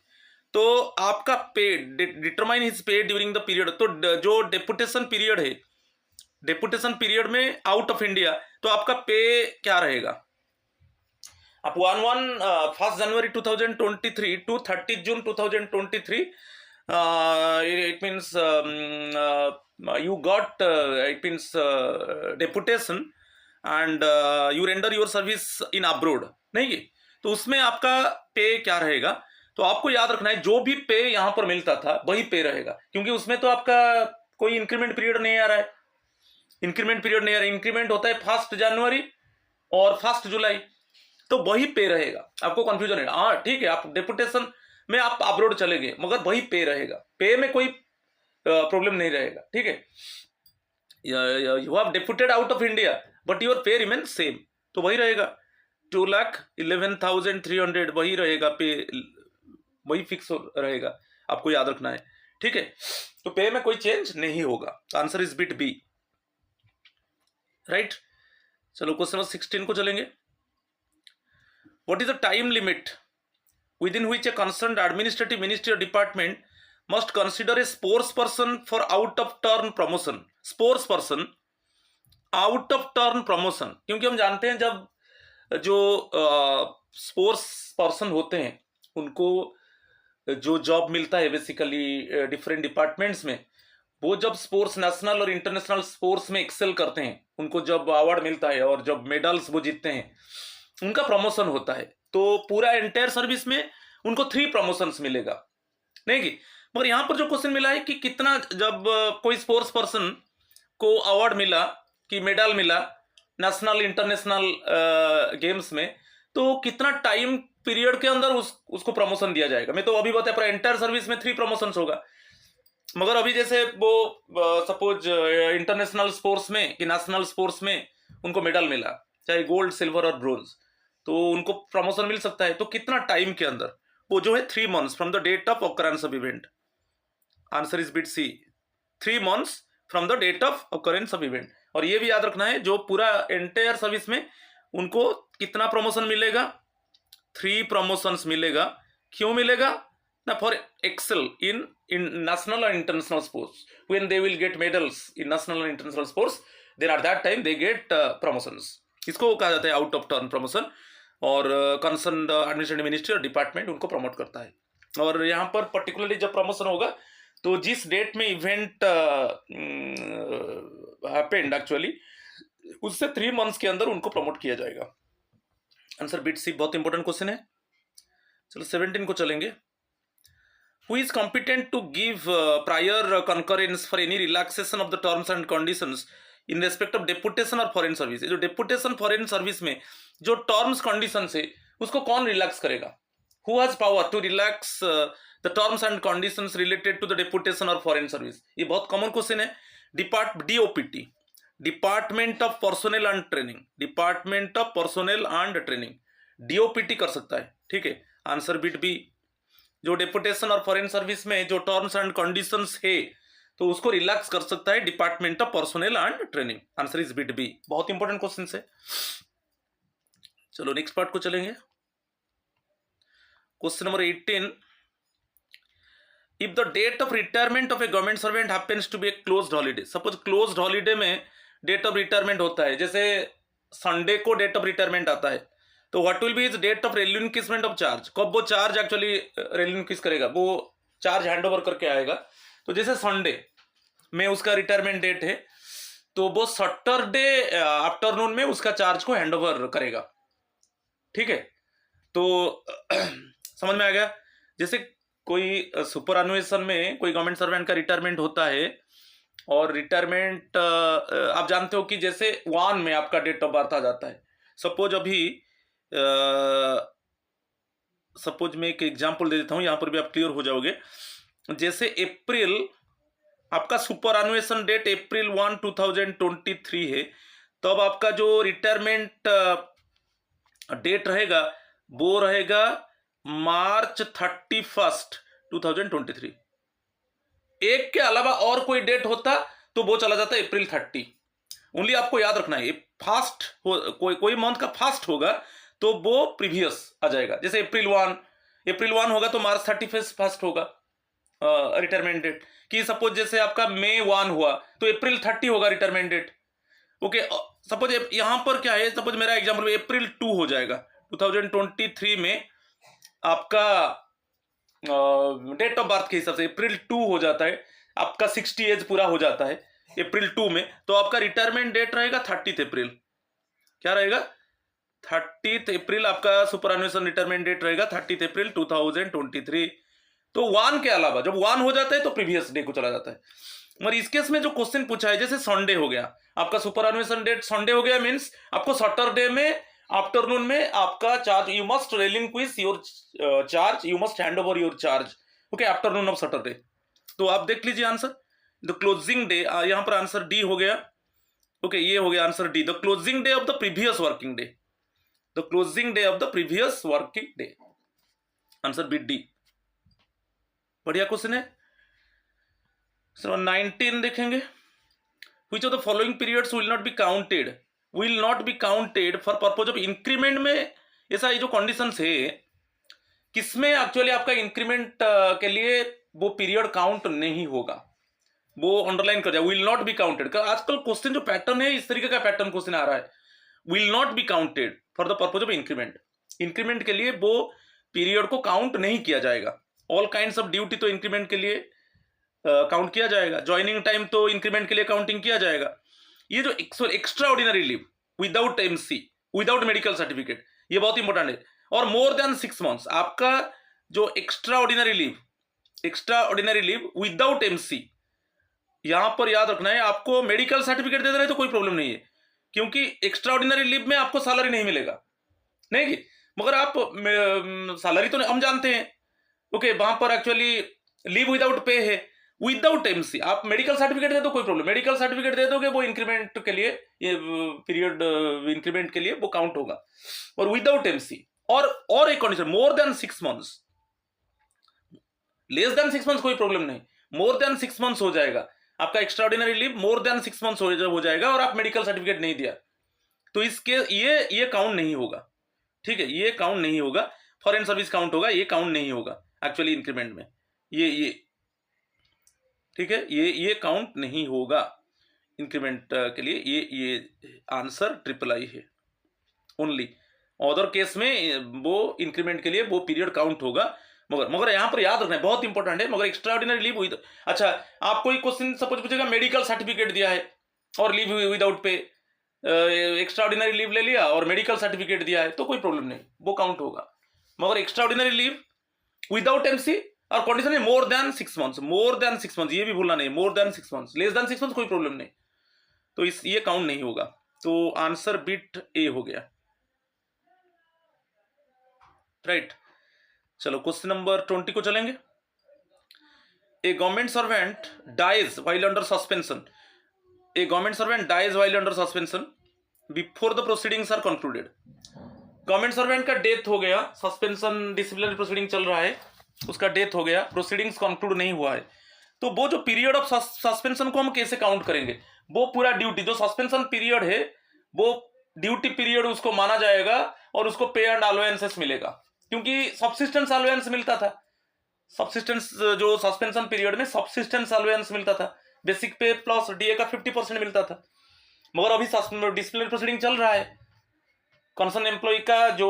तो आपका पे, determine his pay during the period, तो जो डेपुटेशन पीरियड है, डेपुटेशन पीरियड में आउट ऑफ इंडिया, तो आपका पे क्या रहेगा? आप 1 जनवरी 2023 to 30 June 2023, it means you got it means deputation and you render your service in abroad, नहीं? तो उसमें आपका पे क्या रहेगा? तो आपको याद रखना है, जो भी पे यहां पर मिलता था वही पे रहेगा, क्योंकि उसमें तो आपका कोई इंक्रीमेंट पीरियड नहीं आ रहा है, इंक्रीमेंट पीरियड नहीं आ रहा है, इंक्रीमेंट होता है 1 जनवरी और 1 जुलाई, तो वही पे रहेगा। आपको कंफ्यूजन है, हाँ ठीक है, आप डेपुटेशन में आप अब्रोड चले गए मगर वही पे रहेगा, पे में कोई प्रॉब्लम नहीं रहेगा, ठीक है। You have deputed out of India but your pay remain same, तो वही रहेगा, 2,11,300 वही रहेगा, पे वही फिक्स रहेगा, आपको याद रखना है, ठीक है। तो पे में कोई चेंज नहीं होगा, answer is bit B, right. चलो क्वेश्चन नंबर 16 को चलेंगे। What is the time limit within which a concerned administrative ministry or department must consider a spokesperson for out of turn promotion? Spokesperson out of turn promotion, क्योंकि हम जानते हैं जब जो sports person होते हैं उनको जो जॉब मिलता है बेसिकली डिफरेंट डिपार्टमेंट्स में, वो जब स्पोर्ट्स नेशनल और इंटरनेशनल स्पोर्ट्स में एक्सेल करते हैं, उनको जब अवार्ड मिलता है और जब मेडल्स वो जीतते हैं, उनका प्रमोशन होता है। तो पूरा एंटायर सर्विस में उनको 3 प्रमोशंस मिलेगा, नहीं कि? मगर यहां पर जो क्वेश्चन मिला है कि कितना, जब कोई स्पोर्ट्स पर्सन को अवार्ड मिला कि मेडल मिला नेशनल इंटरनेशनल गेम्स में, तो कितना टाइम पीरियड के अंदर उसको प्रमोशन दिया जाएगा। मैं तो अभी बताया पर एंटायर सर्विस में 3 प्रमोशंस होगा, मगर अभी जैसे वो सपोज इंटरनेशनल स्पोर्ट्स में कि नेशनल स्पोर्ट्स में उनको मेडल मिला, चाहे गोल्ड, सिल्वर और ब्रोंज, तो उनको प्रमोशन मिल सकता है। तो कितना टाइम के अंदर? वो जो है 3 months from the date of occurrence of event, answer is bit C, 3 months from the date of occurrence of event. और ये भी याद रखना है, जो पूरा एंटायर सर्विस में उनको कितना प्रमोशन मिलेगा? 3 प्रमोशंस मिलेगा। क्यों मिलेगा ना? फॉर एक्सेल इन नेशनल और international sports, when they will get medals in national और international sports, then at that time they get promotions. इसको कहा जाता है आउट ऑफ टर्न प्रमोशन, और कंसर्न एडमिनिस्ट्रेटिव मिनिस्ट्री और डिपार्टमेंट उनको प्रमोट करता है। और यहाँ पर पर्टिकुलरली जब प्रमोशन होगा तो जिस डेट में इवेंट हैपेंड एक्चुअली, उससे 3 मंथ्स के अंदर उनको प्रमोट किया जाएगा। आंसर बिट सी, बहुत इंपॉर्टेंट क्वेश्चन है। चलो 17 को चलेंगे। Who is competent to give prior concurrence for any relaxation of the terms and conditions in respect of deputation or foreign service? जो deputation foreign service में जो terms conditions है उसको कौन रिलैक्स करेगा? Who has power to relax the terms and conditions related to the deputation और foreign service, ये बहुत कॉमन क्वेश्चन है। DOPT, department of personnel and training, department of personnel and training, DOPT कर सकता है, ठीक है। Answer bit B. जो डेपुटेशन और फॉरेन सर्विस में जो टर्म्स एंड कंडीशंस है तो उसको रिलैक्स कर सकता है department of personnel and training. Answer is bit B. बहुत इंपॉर्टेंट क्वेश्चन है। चलो नेक्स्ट पार्ट को चलेंगे। Question number 18, if the date of retirement of a government servant happens to be a closed holiday, suppose closed holiday में date of retirement होता है, जैसे Sunday को डेट ऑफ रिटायरमेंट आता है, तो what will be is date of relinquishment of charge, कब वो चार्ज एक्चुअली रेलिंक्विश करेगा, वो चार्ज हैंडओवर करके आएगा। तो जैसे संडे में उसका रिटायरमेंट डेट है तो वो सैटरडे आफ्टरनून में उसका चार्ज को हैंडओवर करेगा, ठीक है। तो समझ में आ गया। जैसे कोई सुपरएनुएशन में कोई गवर्नमेंट सर्वेंट का रिटायरमेंट होता है और रिटायरमेंट आप जानते हो कि जैसे 1 में आपका डेट ऑफ बर्थ आ जाता है। सपोज अभी सपोज मैं एक एग्जांपल दे देता हूं, यहां पर भी आप क्लियर हो जाओगे। जैसे अप्रैल आपका सुपरएनुएशन डेट अप्रैल 1, 2023 है, तब आपका जो रिटायरमेंट डेट रहेगा वो रहेगा मार्च 31, 2023। एक के अलावा और कोई डेट होता तो वो चला जाता है अप्रैल 30। ओनली आपको याद रखना है फास्ट हो, कोई मंथ का फास्ट होगा तो वो प्रीवियस आ जाएगा। जैसे अप्रैल 1 होगा तो मार्च 31 फास्ट होगा रिटायरमेंट डेट। कि सपोज जैसे आपका मई 1 हुआ तो अप्रैल 30 होगा रिटायरमेंट डेट। ओके, सपोज यहां पर क्या है, सपोज मेरा एग्जांपल अप्रैल 2 हो जाएगा 2023 में, आपका डेट ऑफ बर्थ के हिसाब से अप्रैल 2 हो जाता है, आपका 60 एज पूरा हो जाता है अप्रैल 2 में, तो आपका रिटायरमेंट डेट रहेगा 30 अप्रैल। क्या रहेगा? 30 अप्रैल आपका सुपरएनुएशन रिटायरमेंट डेट रहेगा 30 अप्रैल 2023। तो 1 के अलावा जब 1 हो जाता है तो प्रीवियस डे को चला जाता है। मगर इस केस में जो क्वेश्चन पूछा है, जैसे संडे हो गया, आपका सुपरएनुएशन डेट संडे हो गया, मींस आपको सैटरडे में आफ्टरनून में आपका charge, you must relinquish your charge, you must hand over your charge, okay, afternoon of Saturday. तो आप देख लीजिए आंसर, द क्लोजिंग डे, यहां पर आंसर डी हो गया। ओके, ये हो गया answer D, the closing day of the previous working day, the closing day of the previous working day. Answer B D. बढ़िया क्वेश्चन है। 19 देखेंगे, which of the following periods will not be counted for purpose of increment में ऐसा ये जो conditions है, किसमें एक्चुअली आपका इंक्रीमेंट के लिए वो पीरियड काउंट नहीं होगा, वो अंडरलाइन कर जाए, विल नॉट बी काउंटेड। आजकल क्वेश्चन जो पैटर्न है, इस तरीके का पैटर्न क्वेश्चन आ रहा है, will not be counted for the purpose of increment. Increment के लिए वो पीरियड को काउंट नहीं किया जाएगा। ऑल काइंड्स ऑफ ड्यूटी तो इंक्रीमेंट के लिए काउंट किया जाएगा, ज्वाइनिंग टाइम तो इंक्रीमेंट के लिए काउंटिंग किया जाएगा। ये जो extra ordinary leave without MC, without medical certificate, ये बहुत इंपॉर्टेंट है। और मोर देन 6 मंथ्स, आपका जो extra ordinary leave without MC, यहां पर याद रखना है, आपको मेडिकल सर्टिफिकेट दे देना है तो कोई प्रॉब्लम नहीं है, क्योंकि एक्स्ट्रा ऑर्डिनरी लीव में आपको सैलरी नहीं मिलेगा, नहीं, मगर आप सैलरी तो हम जानते हैं, ओके, वहां पर एक्चुअली लीव विदाउट पे है, विदाउट एमसी। आप मेडिकल सर्टिफिकेट दे दो, कोई प्रॉब्लम, मेडिकल सर्टिफिकेट दे दोगे वो इंक्रीमेंट के लिए, ये पीरियड इंक्रीमेंट के लिए वो काउंट होगा। और विदाउट एमसी, और एक condition, more than 6 months, less than 6 months कोई प्रॉब्लम नहीं, मोर देन 6 मंथ्स हो जाएगा आपका extra ordinary leave, more than 6 months हो जाएगा और आप मेडिकल सर्टिफिकेट नहीं दिया तो इसके ये काउंट नहीं होगा, ठीक है, ये काउंट नहीं होगा। फॉरेन सर्विस काउंट होगा, ये काउंट नहीं होगा एक्चुअली इंक्रीमेंट में, ये ठीक है, ये काउंट नहीं होगा इंक्रीमेंट के लिए। ये आंसर ट्रिपल आई है ओनली। अदर केस में वो इंक्रीमेंट के लिए वो पीरियड काउंट होगा, मगर यहां पर याद रखना है, बहुत इंपॉर्टेंट है। मगर एक्स्ट्रा ऑर्डिनरी लीव हुई, अच्छा, आप कोई क्वेश्चन सपोज पूछेगा मेडिकल सर्टिफिकेट दिया है और leave without pay, extra ordinary leave ले लिया और मेडिकल सर्टिफिकेट दिया है तो कोई प्रॉब्लम नहीं, वो काउंट होगा। मगर extra ordinary leave without MC और कंडीशन है more than 6 months, more than 6 months, ये भी भूलना नहीं, more than 6 months, less than 6 months कोई प्रॉब्लम नहीं, तो ये काउंट नहीं होगा। तो आंसर बिट ए हो गया, राइट। चलो क्वेश्चन नंबर 20 को चलेंगे। A government servant dies while under suspension. A government servant dies while under suspension before the proceedings are concluded. Government servant का डेथ हो गया, सस्पेंशन डिसिप्लिनरी प्रोसीडिंग चल रहा है, उसका डेथ हो गया, प्रोसीडिंग्स कंक्लूड नहीं हुआ है, तो वो जो पीरियड ऑफ सस्पेंशन को हम कैसे काउंट करेंगे? वो पूरा ड्यूटी जो सस्पेंशन पीरियड है वो ड्यूटी पीरियड उसको माना जाएगा और उसको पे एंड अलाउंसेस मिलेगा, क्योंकि सब्सिस्टेंस अलाउंस मिलता था। सब्सिस्टेंस जो सस्पेंशन पीरियड में सब्सिस्टेंस अलाउंस मिलता था, बेसिक पे प्लस डीए का 50% मिलता था। मगर अभी डिसिप्लिनरी प्रोसीडिंग चल रहा है, कंसर्न एम्प्लॉय का जो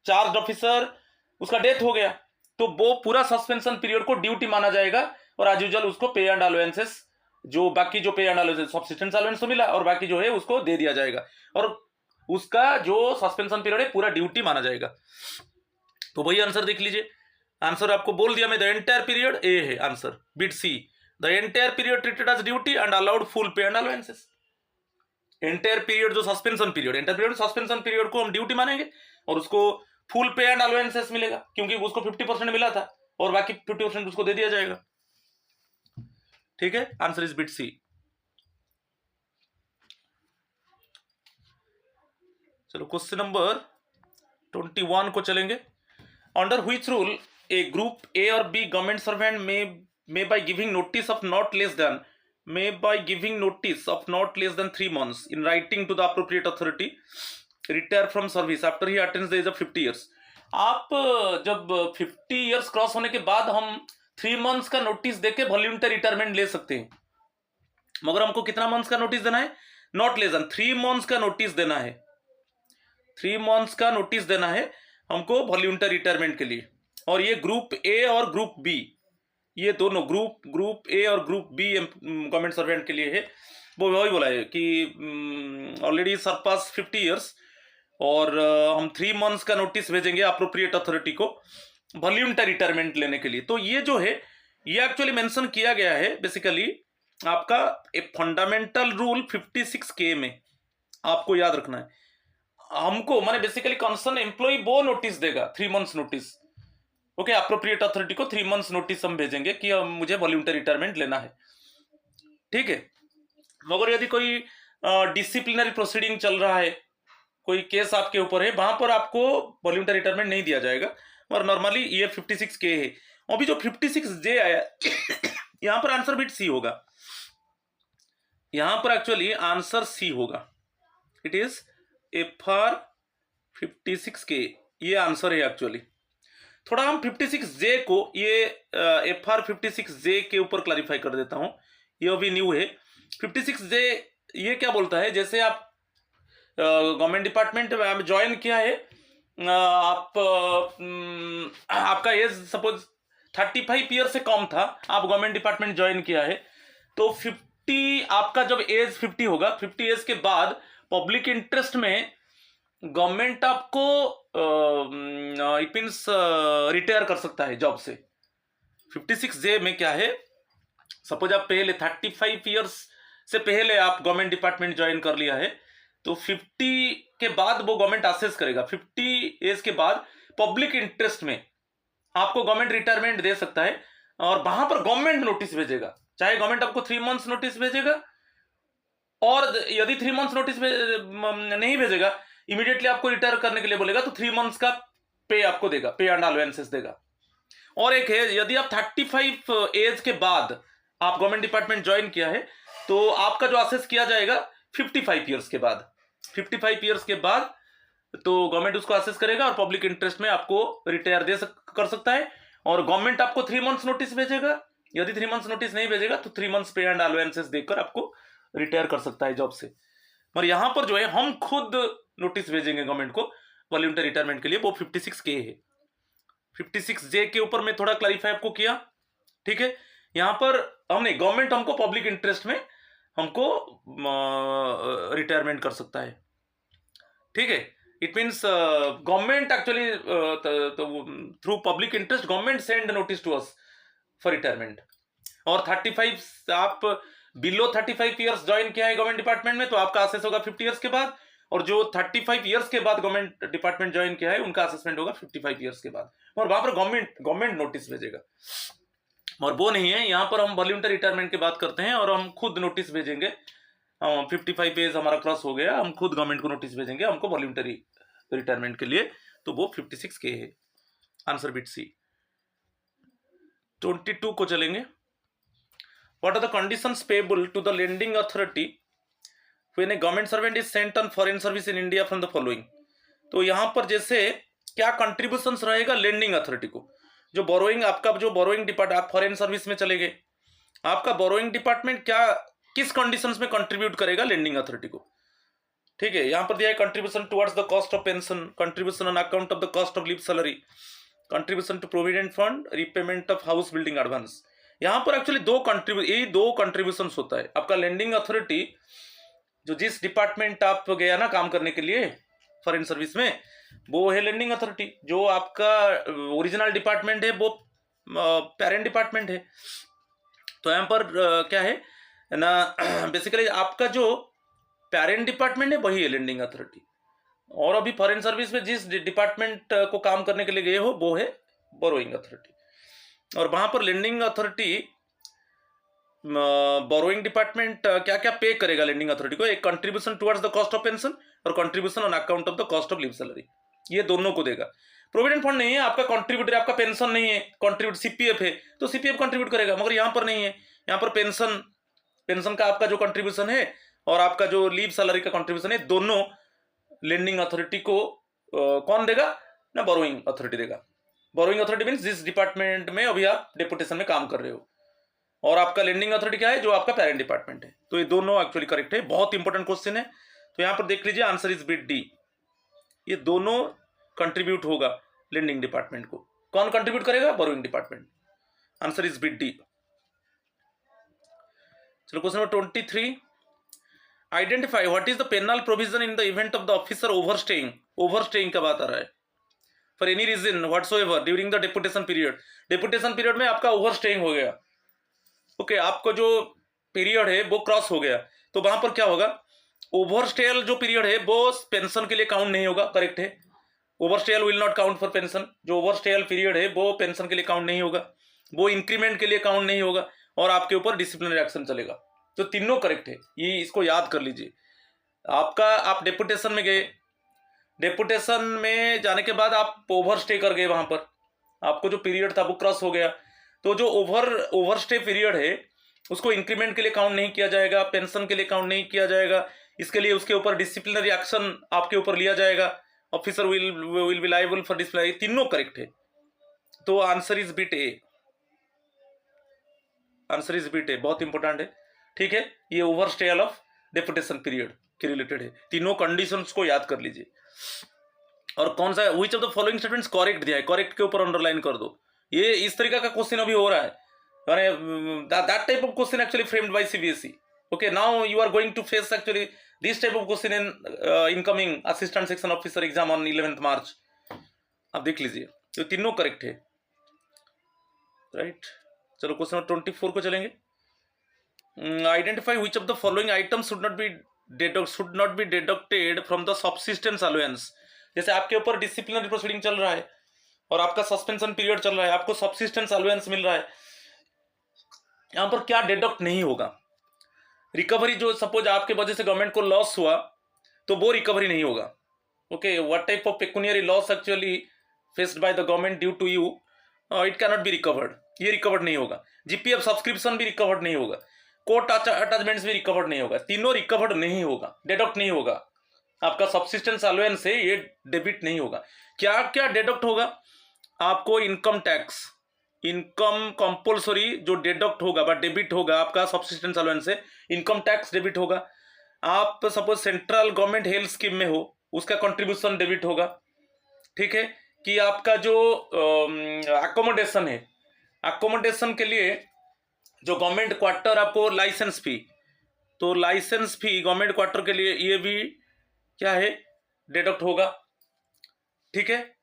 चार्ज ऑफिसर उसका डेथ हो गया, तो वो पूरा सस्पेंशन पीरियड को ड्यूटी माना जाएगा और एज यूजुअल उसको पे एंड अलाउंसेस, जो बाकी जो पे एंड अलाउंसेस सब्सिस्टेंस अलाउंस तो मिला और बाकी जो है उसको दे दिया जाएगा और उसका जो सस्पेंशन पीरियड है पूरा ड्यूटी माना जाएगा। तो वही आंसर देख लीजिए, आंसर आपको बोल दिया मैं, द एंटायर पीरियड ए है answer, bit C, the entire period treated as duty and allowed full pay and allowances. Entire period जो suspension period, entire period suspension period को हम ड्यूटी मानेंगे और उसको फुल पे एंड अलाउंसेस मिलेगा, क्योंकि उसको 50% मिला था और बाकी 50% उसको दे दिया जाएगा। ठीक है, आंसर इज बिट सी। चलो क्वेश्चन नंबर 21 को चलेंगे। Under which rule a group A और B government servant may by giving notice of not less than 3 months in writing to the appropriate authority retire from service after he attains the age of 50 years. आप जब 50 years cross होने के बाद हम 3 months का notice देके voluntary retirement ले सकते हैं, मगर हमको कितना मंथ्स का नोटिस देना है? नॉट लेस देन 3 months का नोटिस देना है, 3 months का नोटिस देना है हमको वॉल्यूंटरी रिटायरमेंट के लिए। और ये ग्रुप ए और ग्रुप बी, ये दोनों ग्रुप ए और ग्रुप बी गवर्नमेंट सर्वेंट के लिए है। वो वही बोला है कि ऑलरेडी सरपास 50 years और हम 3 months का नोटिस भेजेंगे अप्रोप्रिएट अथॉरिटी को वॉल्यूंटरी रिटायरमेंट लेने के लिए। तो ये जो है ये एक्चुअली मेंशन किया गया है बेसिकली आपका एक फंडामेंटल रूल 56K में, आपको याद रखना है। हमको माने बेसिकली कंसर्न एम्प्लॉय वो नोटिस देगा 3 months notice, okay, appropriate authority को 3 months नोटिस हम भेजेंगे कि मुझे वॉल्यूंटरी रिटायरमेंट लेना है। ठीक है, मगर यदि कोई डिसिप्लिनरी प्रोसीडिंग चल रहा है, कोई केस आपके ऊपर है, वहां पर आपको वॉल्यूंटरी रिटायरमेंट नहीं दिया जाएगा, और नॉर्मली ये 56K है। अभी जो 56J आया यहां पर आंसर बिट सी होगा, यहां पर एक्चुअली आंसर सी होगा, इट इज FR 56K, ये आंसर है एक्चुअली। थोड़ा हम 56J को ये FR 56J के ऊपर क्लैरिफाई कर देता हूं, ये अभी न्यू है। 56J ये क्या बोलता है, जैसे आप गवर्नमेंट डिपार्टमेंट में ज्वाइन किया है, आपका एज सपोज 35 ईयर से कम था, आप गवर्नमेंट डिपार्टमेंट ज्वाइन किया है, तो 50 आपका जब एज 50 होगा, 50 एज के बाद पब्लिक इंटरेस्ट में गवर्नमेंट आपको इट मीन्स रिटायर कर सकता है जॉब से। 56J में क्या है, सपोज आप पहले 35 ईयर्स से पहले आप गवर्नमेंट डिपार्टमेंट ज्वाइन कर लिया है, तो 50 के बाद वो गवर्नमेंट असेस करेगा, 50 एज के बाद पब्लिक इंटरेस्ट में आपको गवर्नमेंट रिटायरमेंट दे सकता है, और वहां पर गवर्नमेंट नोटिस भेजेगा, चाहे गवर्नमेंट आपको 3 months नोटिस भेजेगा, और यदि 3 months नोटिस नहीं भेजेगा, इमीडिएटली आपको रिटायर करने के लिए बोलेगा, तो 3 months का पे आपको देगा, पे एंड अलाउंसेस देगा। और एक है, यदि आप 35 एज के बाद आप गवर्नमेंट डिपार्टमेंट ज्वाइन किया है, तो आपका जो असेस किया जाएगा 55 ईयर्स के बाद, 55 ईयर्स के बाद तो गवर्नमेंट उसको असेस करेगा और पब्लिक इंटरेस्ट में आपको रिटायर कर सकता है, और गवर्नमेंट आपको 3 months नोटिस भेजेगा, यदि 3 months नोटिस नहीं भेजेगा तो 3 months पे एंड अलाउंसेस देकर आपको रिटायर कर सकता है जॉब से। और यहां पर जो है हम खुद नोटिस भेजेंगे गवर्नमेंट को वॉल्यूंटरी रिटायरमेंट के लिए, वो 56K है। 56J के ऊपर मैं थोड़ा क्लैरिफाई आपको किया, ठीक है। यहां पर हमने गवर्नमेंट हमको पब्लिक इंटरेस्ट में हमको रिटायरमेंट कर सकता है, ठीक है। It means government actually through public interest government send notice to us for retirement. और 35 आप बिलो 35 ईयर्स ज्वाइन किया है गवर्नमेंट डिपार्टमेंट में, तो आपका असेस होगा 50 ईयर्स के बाद, और जो 35 ईयर्स के बाद गवर्नमेंट डिपार्टमेंट ज्वाइन किया है उनका असेसमेंट होगा 55 ईयर्स के बाद, और वहां पर गवर्नमेंट नोटिस भेजेगा। और वो नहीं है, यहाँ पर हम वॉलंटरी रिटायरमेंट की बात करते हैं और हम खुद नोटिस भेजेंगे, 55 एज हमारा क्रॉस हो गया, हम खुद गवर्नमेंट को नोटिस भेजेंगे हमको वॉलंटरी रिटायरमेंट के लिए, तो वो 56 के है। आंसर बिट सी। 22 को चलेंगे। What are the conditions payable to the lending authority when a government servant is sent on foreign service in India from the following. तो यहाँ पर जैसे क्या कंट्रीब्यूशंस रहेगा लेंडिंग अथॉरिटी को, जो बोरोइंग आपका जो बोरोइंग डिपार्टमेंट, आप फॉरेन सर्विस में चले गए, आपका बोरोइंग डिपार्टमेंट क्या किस कंडीशंस में कंट्रीब्यूट करेगा लेंडिंग अथॉरिटी को। ठीक है, यहाँ पर दिया है contribution towards the cost of pension, contribution on account of the cost of leave salary, contribution to provident fund, repayment of house building advance. यहाँ पर एक्चुअली दो कंट्रीब्यूशन होता है। आपका लेंडिंग अथॉरिटी जो जिस डिपार्टमेंट आप गया ना काम करने के लिए फॉरेन सर्विस में, वो है लेंडिंग अथॉरिटी। जो आपका ओरिजिनल डिपार्टमेंट है वो पेरेंट डिपार्टमेंट है। तो यहाँ पर क्या है ना, बेसिकली आपका जो पेरेंट डिपार्टमेंट है वही है लेंडिंग अथॉरिटी, और अभी फॉरेन सर्विस में जिस डिपार्टमेंट को काम करने के लिए गए हो वो है बोरोइंग अथॉरिटी। और वहां पर लेंडिंग अथॉरिटी बोरोइंग डिपार्टमेंट क्या क्या पे करेगा लेंडिंग अथॉरिटी को, एक contribution towards the cost of pension और contribution on account of the cost of leave salary, ये दोनों को देगा। प्रोविडेंट फंड नहीं है आपका कंट्रीब्यूटर, आपका पेंशन नहीं है कंट्रीब्यूट, सीपीएफ है तो सीपीएफ कंट्रीब्यूट करेगा, मगर यहाँ पर नहीं है। यहाँ पर पेंशन का आपका जो कंट्रीब्यूशन है और आपका जो लीव सैलरी का कंट्रीब्यूशन है, दोनों लेंडिंग अथॉरिटी को कौन देगा ना, बोरोइंग अथॉरिटी देगा। बोरोइंग अथॉरिटी मीन्स जिस डिपार्टमेंट में अभी आप डेपुटेशन में काम कर रहे हो, और आपका लेंडिंग अथॉरिटी क्या है, जो आपका पेरेंट डिपार्टमेंट है। तो ये दोनों एक्चुअली करेक्ट है, बहुत इंपॉर्टेंट क्वेश्चन है। तो यहाँ पर देख लीजिए आंसर इज बिट डी, ये दोनों कंट्रीब्यूट होगा लेंडिंग डिपार्टमेंट को। कौन कंट्रीब्यूट करेगा, borrowing department. Answer is bit D. चलो question number 23, identify what is the penal provision in the event of the officer overstaying. Overstaying का बात आ रहा है, for any reason whatsoever during the deputation period. Deputation period में आपका ओवरस्टेइंग हो गया, ओके, आपको जो पीरियड है वो क्रॉस हो गया, तो वहां पर क्या होगा, ओवरस्टेल जो पीरियड है वो पेंशन के लिए काउंट नहीं होगा, करेक्ट है। Overstay will not count for pension, जो ओवरस्टेल पीरियड है वो पेंशन के लिए काउंट नहीं होगा, वो इंक्रीमेंट के लिए काउंट नहीं होगा, और आपके ऊपर डिसिप्लिनरी एक्शन चलेगा। तो तीनों करेक्ट है, ये इसको याद कर लीजिए। आपका आप डेपुटेशन में गए, डेपुटेशन में जाने के बाद आप ओवरस्टे कर गए, वहां पर आपको जो पीरियड था वो क्रॉस हो गया, तो जो ओवरस्टे पीरियड है उसको इंक्रीमेंट के लिए काउंट नहीं किया जाएगा, पेंशन के लिए काउंट नहीं किया जाएगा, इसके लिए उसके ऊपर डिसिप्लिनरी एक्शन आपके ऊपर लिया जाएगा, officer will be liable for disciplinary. तीनों करेक्ट है, तो answer is bit A. Answer is bit A, बहुत इंपॉर्टेंट है, ठीक है। ये ओवरस्टेल ऑफ डेपुटेशन पीरियड के रिलेटेड है, तीनों कंडीशंस को याद कर लीजिए। और कौन सा which of the following statements correct दिया है, करेक्ट के ऊपर अंडरलाइन कर दो। ये इस तरीका का क्वेश्चन अभी हो रहा है, that type of question actually framed by CBSE. Okay, now you are going to face actually this type of question in incoming assistant section officer exam on 11 March. आप देख लीजिए, तो तीनों करेक्ट है, राइट। चलो क्वेश्चन नंबर 24 को चलेंगे। Identify which of the following items should not be deducted from the subsistence allowance. जैसे आपके ऊपर डिसिप्लिनरी प्रोसीडिंग चल रहा है और आपका सस्पेंशन पीरियड चल रहा है, आपको सब्सिस्टेंस अलाउंस मिल रहा है, यहां पर क्या डिडक्ट नहीं होगा। रिकवरी जो सपोज आपके वजह से गवर्नमेंट को लॉस हुआ तो वो रिकवरी नहीं होगा। Okay, what type of pecuniary loss actually faced by the government due to you, it can not be recovered, ये रिकवर्ड नहीं होगा। जीपीएफ सब्सक्रिप्शन भी रिकवर्ड नहीं होगा, कोर्ट अटैचमेंट्स भी रिकवर्ड नहीं होगा, तीनों रिकवर्ड नहीं होगा, डिडक्ट नहीं होगा। आपका सब्सिस्टेंस अलाउंस है ये डेबिट नहीं होगा। क्या क्या डिडक्ट होगा, आपको इनकम टैक्स, इनकम कंपल्सरी जो डिडक्ट होगा बट डेबिट होगा, आपका सब्सिस्टेंस अलाउंस से इनकम टैक्स डेबिट होगा। आप suppose central government health scheme में हो, उसका कंट्रीब्यूशन डेबिट होगा, ठीक है। कि आपका जो अकोमोडेशन है, अकोमोडेशन के लिए जो गवर्नमेंट क्वार्टर आपको लाइसेंस फी, तो लाइसेंस फी गवर्नमेंट क्वार्टर के लिए ये भी क्या है, डिडक्ट होगा, ठीक है।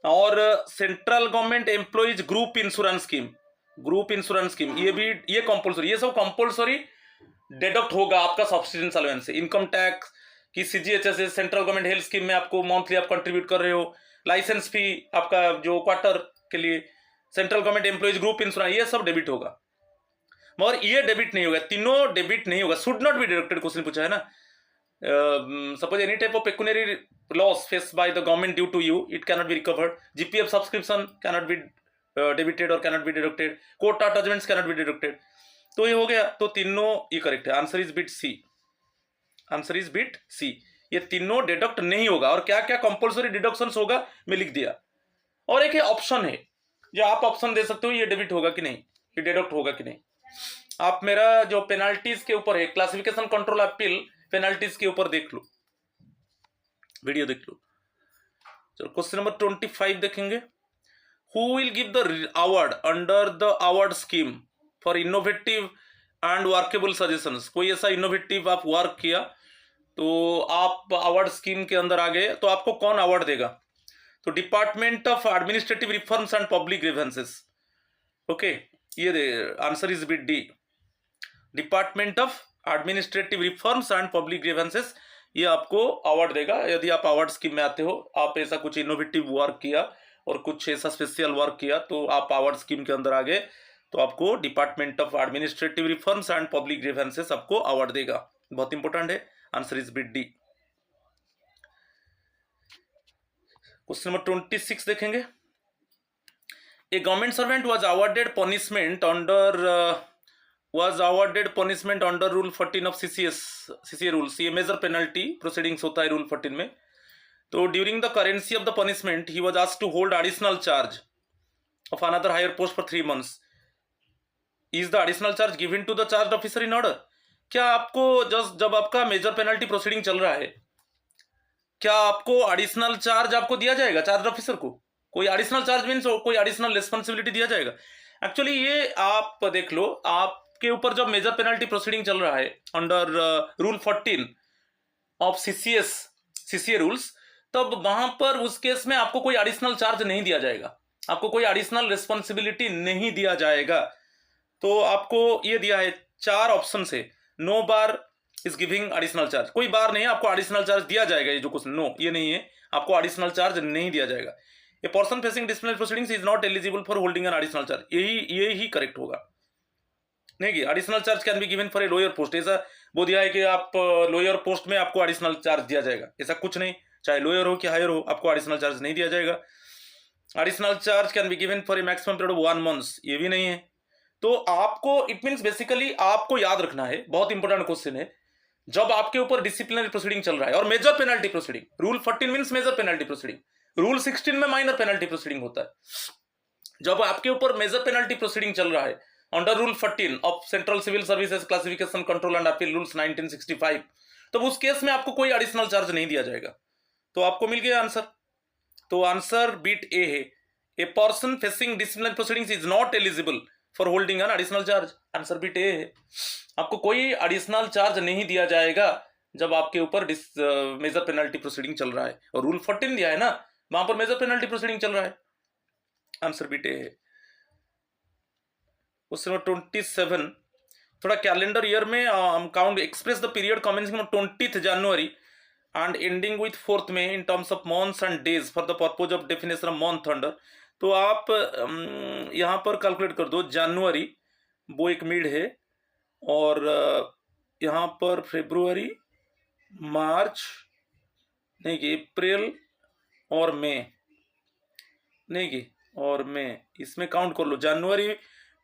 और central government employees group insurance scheme ये भी, ये कंपल्सरी, ये सब कंपल्सरी डिडक्ट होगा आपका सब्सिस्टेंस अलाउंस से। इनकम टैक्स की CGHS central government health scheme में आपको मंथली आप कंट्रीब्यूट कर रहे हो, लाइसेंस फी आपका जो क्वार्टर के लिए, central government employees group insurance, ये सब डेबिट होगा, मगर ये डेबिट नहीं होगा, तीनों डेबिट नहीं होगा। Should not be deducted question पूछा है ना। Suppose any type of pecuniary loss face by the government due to you, it cannot be recovered. GPF subscription cannot be debited और cannot be deducted. Court attachments cannot be deducted. तो ये हो गया, तो तीनों ये करेक्ट है। Answer is bit C, answer is bit C, ये तीनों डिडक्ट नहीं होगा। और क्या क्या कंपल्सरी डिडक्शंस होगा मैं लिख दिया। और एक ऑप्शन है जो आप ऑप्शन दे सकते हो, ये डेबिट होगा कि नहीं, ये डिडक्ट होगा कि नहीं। आप मेरा जो पेनाल्टीज के ऊपर है, क्लासिफिकेशन कंट्रोल अपील पेनाल्टीज के ऊपर देख लो, वीडियो देख लो। चलो क्वेश्चन नंबर 25 देखेंगे। Who will give the award under the award scheme for innovative and workable suggestions. कोई ऐसा इनोवेटिव आप वर्क किया तो आप अवार्ड स्कीम के अंदर आ गए, तो आपको कौन अवार्ड देगा? तो department of administrative reforms and public grievances. Okay, ये answer is bit D, department of administrative reforms and public grievances, ये आपको अवार्ड देगा। यदि आप अवार्ड स्कीम में आते हो, आप ऐसा कुछ इनोवेटिव वर्क किया और कुछ ऐसा स्पेशल वर्क किया, तो आप अवार्ड स्कीम के अंदर आ गए, तो आपको department of administrative reforms and public grievances आपको अवार्ड देगा। बहुत इंपॉर्टेंट है, answer is bit D. Question number 26 देखेंगे। A government servant was awarded punishment under rule 14 of CCA rules. ये मेजर पेनल्टी प्रोसीडिंग्स होता है रूल 14 में। तो during the currency of the punishment he was asked to hold additional charge of another higher post for 3 months। Is the additional charge given to the charge officer in order. क्या आपको जब आपका major penalty proceeding चल रहा है, क्या आपको additional charge आपको दिया जाएगा? चार्ज ऑफिसर को कोई एडिशनल चार्ज मीन्स कोई एडिशनल रिस्पॉन्सिबिलिटी दिया जाएगा? एक्चुअली ये आप देख लो, आपके ऊपर जब मेजर पेनल्टी प्रोसीडिंग चल रहा है under rule 14 of CCA rules, तब वहां पर उस केस में आपको कोई एडिशनल चार्ज नहीं दिया जाएगा, आपको कोई एडिशनल रिस्पॉन्सिबिलिटी नहीं दिया जाएगा। तो आपको ये दिया है 4 ऑप्शन से, no bar is giving additional charge, कोई बार नहीं है, आपको एडिशनल चार्ज दिया जाएगा। ये जो कुछ नो, ये नहीं है, आपको एडिशनल चार्ज नहीं दिया जाएगा। ए person facing disciplinary proceedings is not eligible for holding an additional charge, यही करेक्ट होगा। नहीं कि additional charge can be given for a lower post, ऐसा वो दिया है कि आप लोअर पोस्ट में आपको एडिशनल चार्ज दिया जाएगा, ऐसा कुछ नहीं। चाहे लोअर हो कि हायर हो, आपको एडिशनल चार्ज नहीं दिया जाएगा। Additional charge can be given for a maximum period of 1 month, ये भी नहीं है। तो आपको इट मीन्स बेसिकली आपको याद रखना है, बहुत इंपॉर्टेंट क्वेश्चन है, जब आपके ऊपर डिसिप्लिनरी प्रोसीडिंग चल रहा है और major penalty proceeding, rule 14 means major penalty proceeding, rule 16 में माइनर पेनल्टी प्रोसीडिंग होता है। जब आपके ऊपर मेजर पेनल्टी प्रोसीडिंग चल रहा है under rule 14 of central civil services classification control and appeal rules 1965, तो उस केस में आपको कोई एडिशनल चार्ज नहीं दिया जाएगा। तो आपको मिल गया आंसर। तो आंसर बीट ए है, a person facing disciplinary proceedings is not eligible for holding an additional charge, answer bit A है। आपको कोई एडिशनल चार्ज नहीं दिया जाएगा जब आपके ऊपर मेजर पेनल्टी प्रोसीडिंग चल रहा है, और रूल 14 दिया है ना, वहां पर मेजर पेनल्टी प्रोसीडिंग चल रहा है, आंसर बीट ए है। क्वेश्चन नंबर 27, थोड़ा कैलेंडर ईयर में हम count express the period commencing on 20th January and ending with 4th May in terms of months and days for the purpose of definition of month under. तो आप यहाँ पर calculate कर दो, जनवरी वो एक मिड है, और यहाँ पर फरवरी, मार्च नहीं कि अप्रैल और मई, नहीं कि और मई, इसमें काउंट कर लो। जनवरी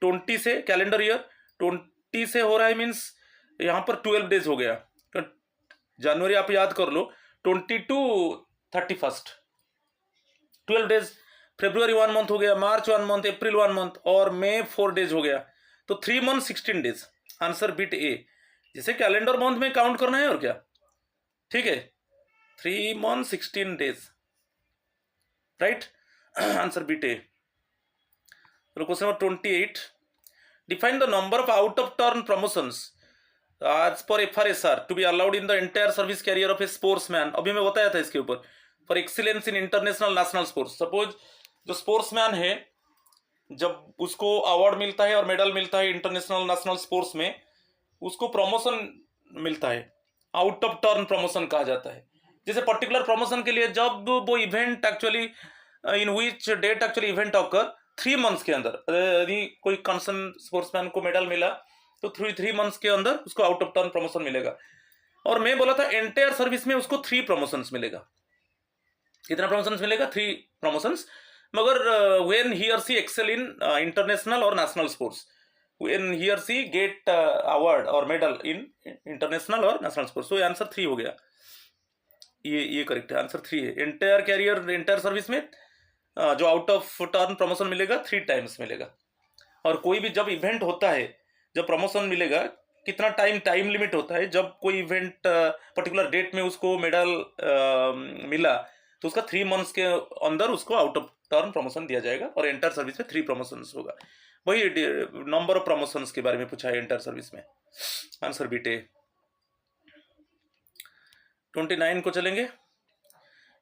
20 से कैलेंडर ईयर 20 से हो रहा है, मीन्स यहाँ पर 12 डेज हो गया। तो जनवरी आप याद कर लो, 20 to 31, 12 डेज। फरवरी 1 month हो गया, मार्च 1 month, अप्रैल 1 month और मई 4 days हो गया, तो 3 months 16 days, आंसर बीट ए। जैसे कैलेंडर मंथ में काउंट करना है और क्या, ठीक है, 3 months 16 days, right, answer bit A. Question number 28, define the number of out of turn promotions as per FRSR to be allowed in the entire service career of a sportsman. अभी मैं बताया था इसके ऊपर, for excellence in international national sports. Suppose जो sportsman है, जब उसको अवार्ड मिलता है और मेडल मिलता है इंटरनेशनल नेशनल स्पोर्ट्स में, उसको प्रमोशन मिलता है, आउट ऑफ टर्न प्रमोशन कहा जाता है। जैसे पर्टिकुलर प्रमोशन के लिए जब वो event actually in which date actually event occur, 3 months के अंदर, यदि कोई कंसर्न स्पोर्ट्समैन को मेडल मिला तो 3 मंथ्स के अंदर उसको आउट ऑफ टर्न प्रमोशन मिलेगा। और मैं बोला था एंटायर सर्विस में उसको 3 प्रमोशंस मिलेगा। कितना प्रमोशंस मिलेगा? 3 प्रमोशंस। मगर व्हेन ही और सी एक्सेल इन इंटरनेशनल और नेशनल स्पोर्ट्स, व्हेन ही और सी गेट अवार्ड और मेडल इन इंटरनेशनल और नेशनल स्पोर्ट्स। तो आंसर 3 हो गया, ये करेक्ट है, आंसर 3 है। एंटायर कैरियर, एंटायर सर्विस में जो आउट ऑफ टर्न प्रमोशन मिलेगा 3 टाइम्स मिलेगा। और कोई भी जब इवेंट होता है, जब प्रमोशन मिलेगा, कितना टाइम लिमिट होता है, जब कोई इवेंट पर्टिकुलर डेट में उसको मेडल मिला तो उसका 3 मंथ्स के अंदर उसको आउट ऑफ टर्न प्रमोशन दिया जाएगा। और एंटर सर्विस में 3 प्रमोशंस होगा। वही नंबर ऑफ प्रमोशंस के बारे में पूछा है एंटर सर्विस में। Answer bit A. 29 को चलेंगे।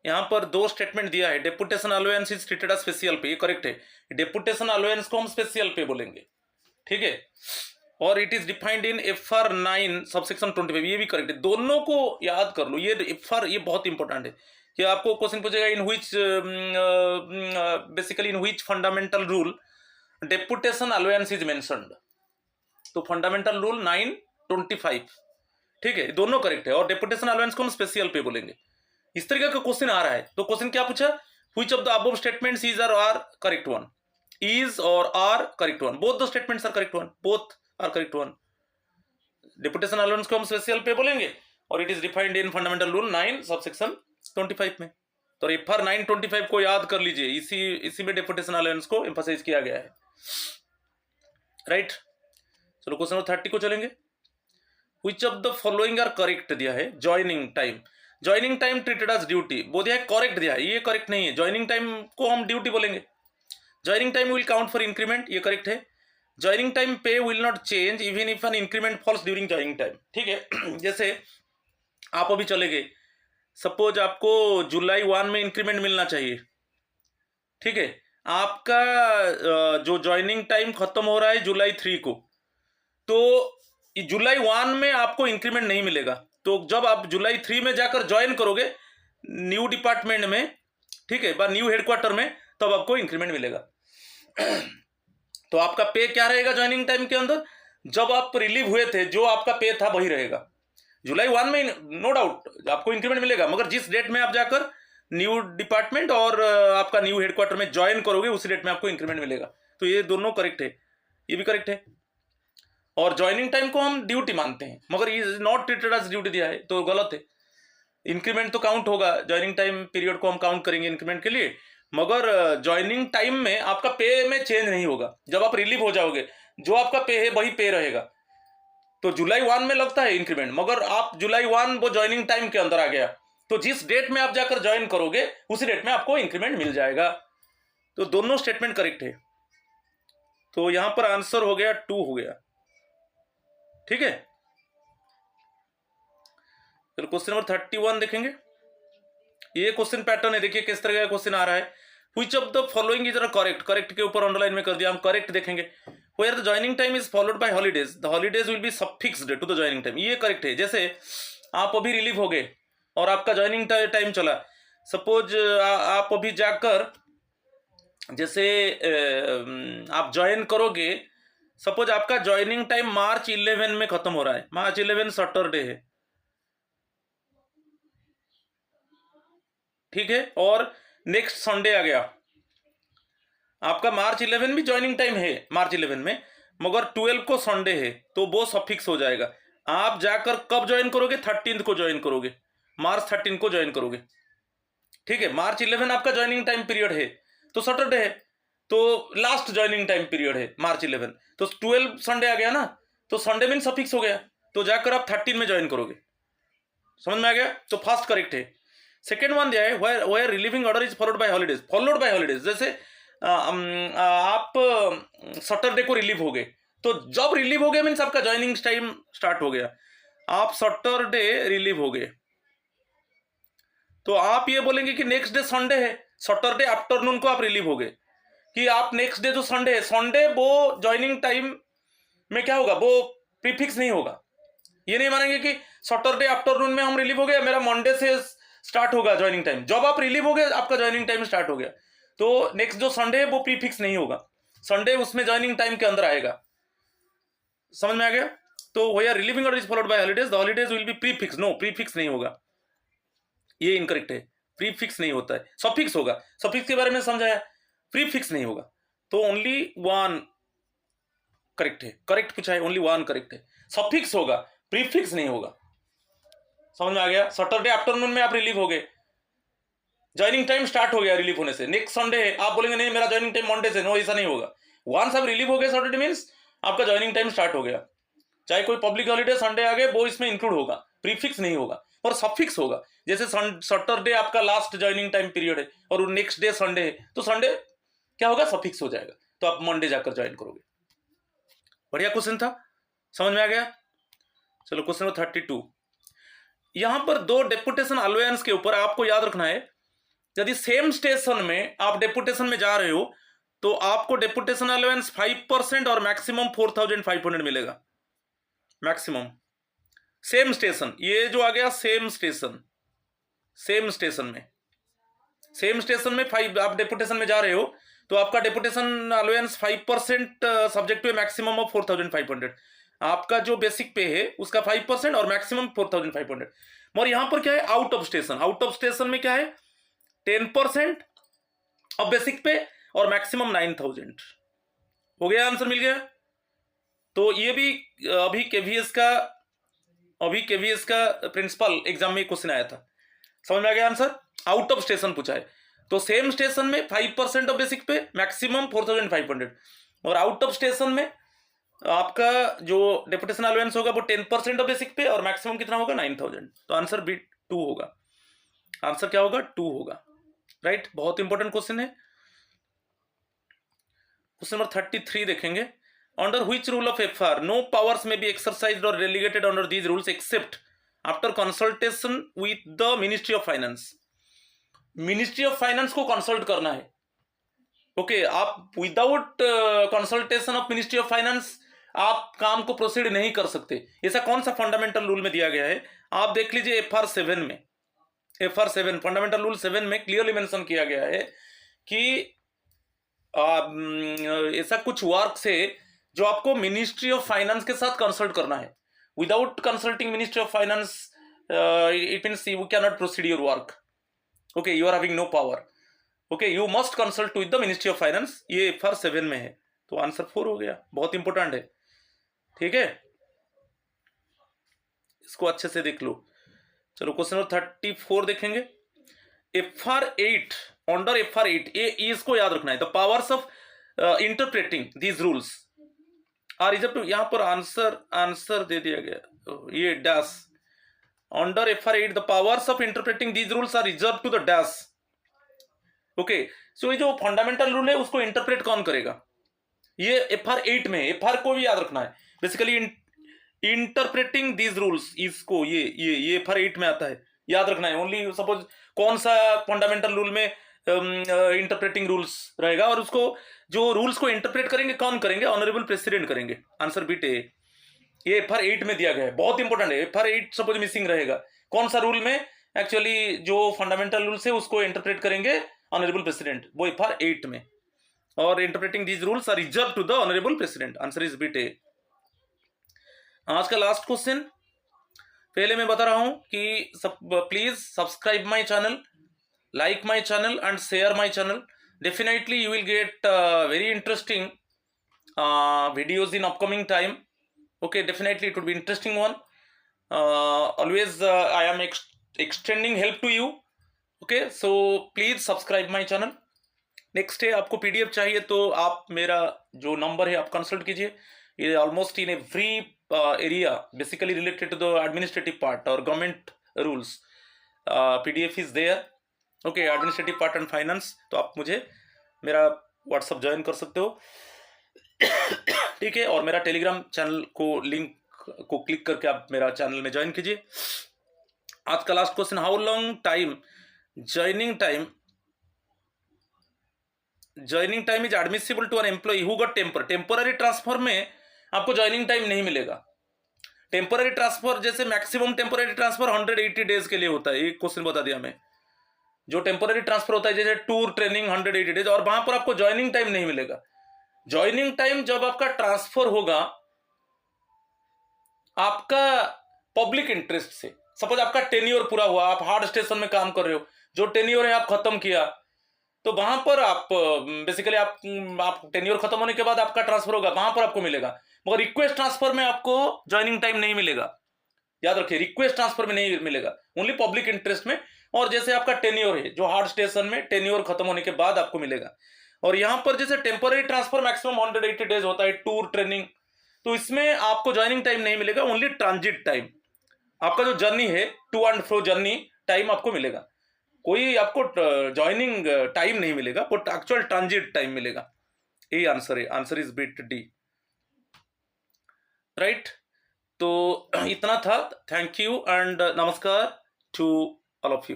यहाँ पर 2 स्टेटमेंट दिया है। Deputation allowance is treated as special pay, ये करेक्ट है। डेपुटेशन अलाउंस को हम स्पेशल पे बोलेंगे, ठीक है। और it is defined in FR9 subsection 25, ये भी करेक्ट है। दोनों को याद कर लो। ये FR, ये बहुत इंपॉर्टेंट है कि आपको क्वेश्चन पूछेगा in which, basically in which fundamental rule deputation allowance is mentioned. तो फंडामेंटल रूल 925, ठीक है, दोनों करेक्ट है। और डेपुटेशन अलाउंस को हम स्पेशल पे बोलेंगे। इस तरीके का क्वेश्चन आ रहा है तो क्वेश्चन क्या पूछा? Which of the above statements is or are correct one? Is or are correct one, both the statements are correct one, both are correct one. Deputation allowance को हम स्पेशल पे बोलेंगे और it is defined in fundamental rule 9 subsection 25 में। तो FR 925 को याद कर लीजिए, इसी में डेपुटेशन अलाउंस को एम्फसाइज किया गया है, राइट। चलो क्वेश्चन नंबर 30 को चलेंगे। Which of the following are correct दिया है। Joining time, joining time treated as duty, वो दिया है करेक्ट दिया है, ये करेक्ट नहीं है। ज्वाइनिंग टाइम को हम ड्यूटी बोलेंगे। Joining time will count for increment, ये करेक्ट है। Joining time pay will not change even if an increment falls during joining time, ठीक है। जैसे आप अभी चले गए, सपोज आपको जुलाई 1 में इंक्रीमेंट मिलना चाहिए, ठीक है। आपका जो ज्वाइनिंग टाइम खत्म हो रहा है जुलाई 3 को, तो जुलाई 1 में आपको इंक्रीमेंट नहीं मिलेगा। तो जब आप जुलाई 3 में जाकर ज्वाइन करोगे न्यू डिपार्टमेंट में, ठीक है, न्यू हेडक्वार्टर में, तब आपको इंक्रीमेंट मिलेगा। तो आपका पे क्या रहेगा ज्वाइनिंग टाइम के अंदर? जब आप रिलीव हुए थे जो आपका पे था वही रहेगा। जुलाई 1 में नो डाउट आपको इंक्रीमेंट मिलेगा, मगर जिस डेट में आप जाकर न्यू डिपार्टमेंट और आपका न्यू हेडक्वार्टर में ज्वाइन करोगे उसी डेट में आपको इंक्रीमेंट मिलेगा। तो ये दोनों करेक्ट है, ये भी करेक्ट है। और ज्वाइनिंग टाइम को हम ड्यूटी मानते हैं, मगर is not treated as duty दिया है तो गलत है। इंक्रीमेंट तो काउंट होगा, ज्वाइनिंग टाइम पीरियड को हम काउंट करेंगे इंक्रीमेंट के लिए, मगर ज्वाइनिंग टाइम में आपका पे में चेंज नहीं होगा। जब आप रिलीव हो जाओगे जो आपका पे है वही पे रहेगा। तो जुलाई 1 में लगता है इंक्रीमेंट, मगर आप जुलाई 1 वो ज्वाइनिंग टाइम के अंदर आ गया, तो जिस डेट में आप जाकर ज्वाइन करोगे उसी डेट में आपको इंक्रीमेंट मिल जाएगा। तो दोनों स्टेटमेंट करेक्ट है। तो यहां पर आंसर हो गया 2 हो गया, ठीक है। चलो क्वेश्चन नंबर 31 देखेंगे। ये क्वेश्चन पैटर्न है, देखिए किस तरह का क्वेश्चन आ रहा है। Which of the following is correct, correct के ऊपर अंडरलाइन में कर दिया, हम करेक्ट देखेंगे। Where the joining time is followed by holidays, the holidays will be suffixed to the joining time, ये करेक्ट है। जैसे आप अभी रिलीव हो गए और आपका ज्वाइनिंग टाइम चला, सपोज आप अभी जाकर जैसे आप ज्वाइन करोगे, सपोज आपका ज्वाइनिंग टाइम मार्च 11 में खत्म हो रहा है, मार्च 11 सैटरडे है, ठीक है, और नेक्स्ट संडे आ गया। आपका मार्च 11 भी ज्वाइनिंग टाइम है मार्च 11 में, मगर 12 को संडे है तो वो सफिक्स हो जाएगा। आप जाकर कब ज्वाइन करोगे? 13 को ज्वाइन करोगे, मार्च 13 को ज्वाइन करोगे, ठीक है। मार्च 11 आपका ज्वाइनिंग टाइम पीरियड है तो सैटरडे है, तो लास्ट ज्वाइनिंग टाइम पीरियड है मार्च 11, तो 12 संडे आ गया ना, तो संडे में सफिक्स हो गया, तो जाकर आप 13 में ज्वाइन करोगे। समझ में आ गया? तो फर्स्ट करेक्ट है। सेकेंड वन दिया है where relieving order is followed by holidays, followed by holidays. जैसे आप सैटरडे को रिलीव हो गए, तो जब रिलीव हो गए मीन्स आपका ज्वाइनिंग टाइम स्टार्ट हो गया। आप सैटरडे रिलीव हो गए तो आप ये बोलेंगे कि नेक्स्ट डे संडे है, सैटरडे आफ्टरनून को आप रिलीव हो गए, कि आप नेक्स्ट डे जो संडे है, संडे वो ज्वाइनिंग टाइम में क्या होगा, वो प्रीफिक्स नहीं होगा। ये नहीं मानेंगे कि सैटरडे आफ्टरनून में हम रिलीव हो गए, मेरा मंडे से स्टार्ट होगा ज्वाइनिंग टाइम। जब आप रिलीव हो गए आपका ज्वाइनिंग टाइम स्टार्ट हो गया। तो नेक्स्ट जो संडे है वो प्रीफिक्स नहीं होगा, संडे उसमें ज्वाइनिंग टाइम के अंदर आएगा। समझ में आ गया? तो where relieving order is followed by holidays, the holidays will be prefix. No, prefix नहीं होगा, ये इनकरेक्ट है। प्रीफिक्स नहीं होता है, सफिक्स होगा। सफिक्स के बारे में समझाया, प्रीफिक्स नहीं होगा। तो ओनली वन करेक्ट है, करेक्ट पूछा है, ओनली वन करेक्ट है। सफिक्स होगा, प्रीफिक्स नहीं होगा। समझ में आ गया? सैटरडे आफ्टरनून में आप रिलीव हो गए, ज्वाइनिंग टाइम स्टार्ट हो गया रिलीव होने से। नेक्स्ट संडे है, आप बोलेंगे नहीं मेरा ज्वाइनिंग टाइम मंडे से, नो ऐसा नहीं होगा। वंस आप रिलीव हो गए सैटरडे मीन्स आपका ज्वाइनिंग टाइम स्टार्ट हो गया। चाहे कोई पब्लिक हॉलीडे संडे आ गए वो इसमें इंक्लूड होगा, प्रीफिक्स नहीं होगा। और सफिक्स होगा, जैसे सैटरडे आपका लास्ट ज्वाइनिंग टाइम पीरियड है और नेक्स्ट डे संडे है, तो संडे क्या होगा, सफिक्स हो जाएगा, तो आप मंडे जाकर ज्वाइन करोगे। बढ़िया क्वेश्चन था, समझ में आ गया? चलो क्वेश्चन नंबर 32। यहां पर दो डेपुटेशन अलाउंस के ऊपर आपको याद रखना है, यदि सेम स्टेशन में आप डेपुटेशन में जा रहे हो तो आपको डेपुटेशन अलाउंस 5% और मैक्सिमम 4500 मिलेगा, मैक्सिमम। सेम स्टेशन, ये जो आ गया सेम स्टेशन, सेम स्टेशन में, सेम स्टेशन में 5 आप डेपुटेशन में जा रहे हो तो आपका deputation allowance 5% subject to maximum of 4500। आपका जो बेसिक पे है उसका 5% और मैक्सिमम 4500। और यहां पर क्या है, out of station, out of station में क्या है, 10% ऑफ बेसिक पे और मैक्सिमम 9000। हो गया, आंसर मिल गया। तो ये भी अभी केवीएस का प्रिंसिपल एग्जाम में क्वेश्चन आया था। समझ में आ गया आंसर? आउट ऑफ स्टेशन पूछा है, तो सेम स्टेशन में 5% ऑफ बेसिक पे, मैक्सिमम 4500। और आउट ऑफ स्टेशन में आपका जो डेपुटेशन अलाउंस होगा वो 10% ऑफ बेसिक पे और मैक्सिमम कितना होगा, 9000। तो आंसर बी 2 होगा। आंसर क्या होगा, 2 होगा, राइट। बहुत इंपॉर्टेंट क्वेश्चन है। क्वेश्चन नंबर 33 देखेंगे। Under which rule of FR no powers may be exercised or delegated under these rules except after consultation with the ministry of finance. Ministry of finance को consult करना है, okay. आप without consultation of ministry of finance आप काम को proceed नहीं कर सकते। ऐसा कौन सा फंडामेंटल रूल में दिया गया है, आप देख लीजिए FR 7 में, FR 7 फंडामेंटल रूल 7 में क्लियरली मेंशन किया गया है कि ऐसा कुछ वर्क से जो आपको मिनिस्ट्री ऑफ फाइनेंस के साथ कंसल्ट करना है। Without consulting ministry of finance it means you can not proceed your work, okay, you are having no power, okay, you must consult with the ministry of finance. ये FR 7 में है, तो answer 4 हो गया। बहुत important है, ठीक है, इसको अच्छे से देख लो। चलो क्वेश्चन नंबर 34 देखेंगे। FR 8, अंडर FR 8 ये इसको याद रखना है, the powers of interpreting these rules are reserve to, यहां पर आंसर दे दिया गया, ये dash. Under FR 8 the powers of interpreting these rules are reserve to the dash, okay. So ये जो फंडामेंटल रूल है उसको इंटरप्रेट कौन करेगा, ये FR 8 में, FR को भी याद रखना है। बेसिकली इंटरप्रेटिंग दीज रूल्स, इसको ये FR 8 में आता है, याद रखना है। ओनली सपोज कौन सा फंडामेंटल रूल में इंटरप्रेटिंग रूल्स रहेगा और उसको जो रूल्स को इंटरप्रेट करेंगे कौन करेंगे, ऑनरेबल प्रेसिडेंट करेंगे। आंसर बीट ए, ये FR 8 में दिया गया है, बहुत इंपॉर्टेंट है। FR 8 सपोज मिसिंग रहेगा, कौन सा रूल में एक्चुअली जो फंडामेंटल रूल्स है उसको इंटरप्रेट करेंगे ऑनरेबल प्रेसिडेंट, वो FR 8 में। और interpreting these rules are reserve to the honourable president. Answer is bit A. आज का लास्ट क्वेश्चन, पहले मैं बता रहा हूं कि please subscribe my channel, like my channel and share my channel. Definitely you will get very interesting videos in upcoming time, okay. Definitely it would be interesting one. Always I am extending help to you, okay. So please subscribe my channel. Next है, आपको PDF चाहिए तो आप मेरा जो number है आप consult कीजिए। ये almost in every area basically related to the administrative part और government rules, PDF is there, okay, administrative part and finance. तो आप मुझे मेरा व्हाट्सअप ज्वाइन कर सकते हो, ठीक है। और मेरा टेलीग्राम चैनल को लिंक को क्लिक करके आप मेरा चैनल में ज्वाइन कीजिए। आज का last question, how long time joining time is admissible to an employee who got temporary transfer में आपको ज्वाइनिंग टाइम नहीं मिलेगा। टेम्पररी ट्रांसफर जैसे मैक्सिमम टेम्पररी ट्रांसफर 180 डेज के लिए होता है, एक क्वेश्चन बता दिया मैं। जो टेम्पोररी ट्रांसफर होता है जैसे टूर ट्रेनिंग 180 डेज, और वहां पर आपको ज्वाइनिंग टाइम नहीं मिलेगा। ज्वाइनिंग टाइम जब आपका ट्रांसफर होगा आपका पब्लिक इंटरेस्ट से, सपोज आपका टेन्योर पूरा हुआ, आप हार्ड स्टेशन में काम कर रहे हो, जो टेन्योर है आप खत्म किया, तो वहां पर आप बेसिकली आप टेन्योर खत्म होने के बाद आपका ट्रांसफर होगा, वहां पर आपको मिलेगा। मगर रिक्वेस्ट ट्रांसफर में आपको ज्वाइनिंग टाइम नहीं मिलेगा, याद रखिए, रिक्वेस्ट ट्रांसफर में नहीं मिलेगा, ओनली पब्लिक इंटरेस्ट में। और जैसे आपका टेन्योर है जो हार्ड स्टेशन में टेन्योर खत्म होने के बाद आपको मिलेगा। और यहां पर जैसे टेम्पोररी ट्रांसफर मैक्सिमम 180 डेज होता है, टूर ट्रेनिंग, तो इसमें आपको ज्वाइनिंग टाइम नहीं मिलेगा, ओनली ट्रांजिट टाइम, आपका जो जर्नी है to and fro journey time आपको मिलेगा, कोई आपको ज्वाइनिंग टाइम नहीं मिलेगा, बट एक्चुअल ट्रांजिट टाइम मिलेगा। यही आंसर है, answer is bit D, right. तो इतना था, थैंक यू एंड नमस्कार टू ऑल ऑफ यू।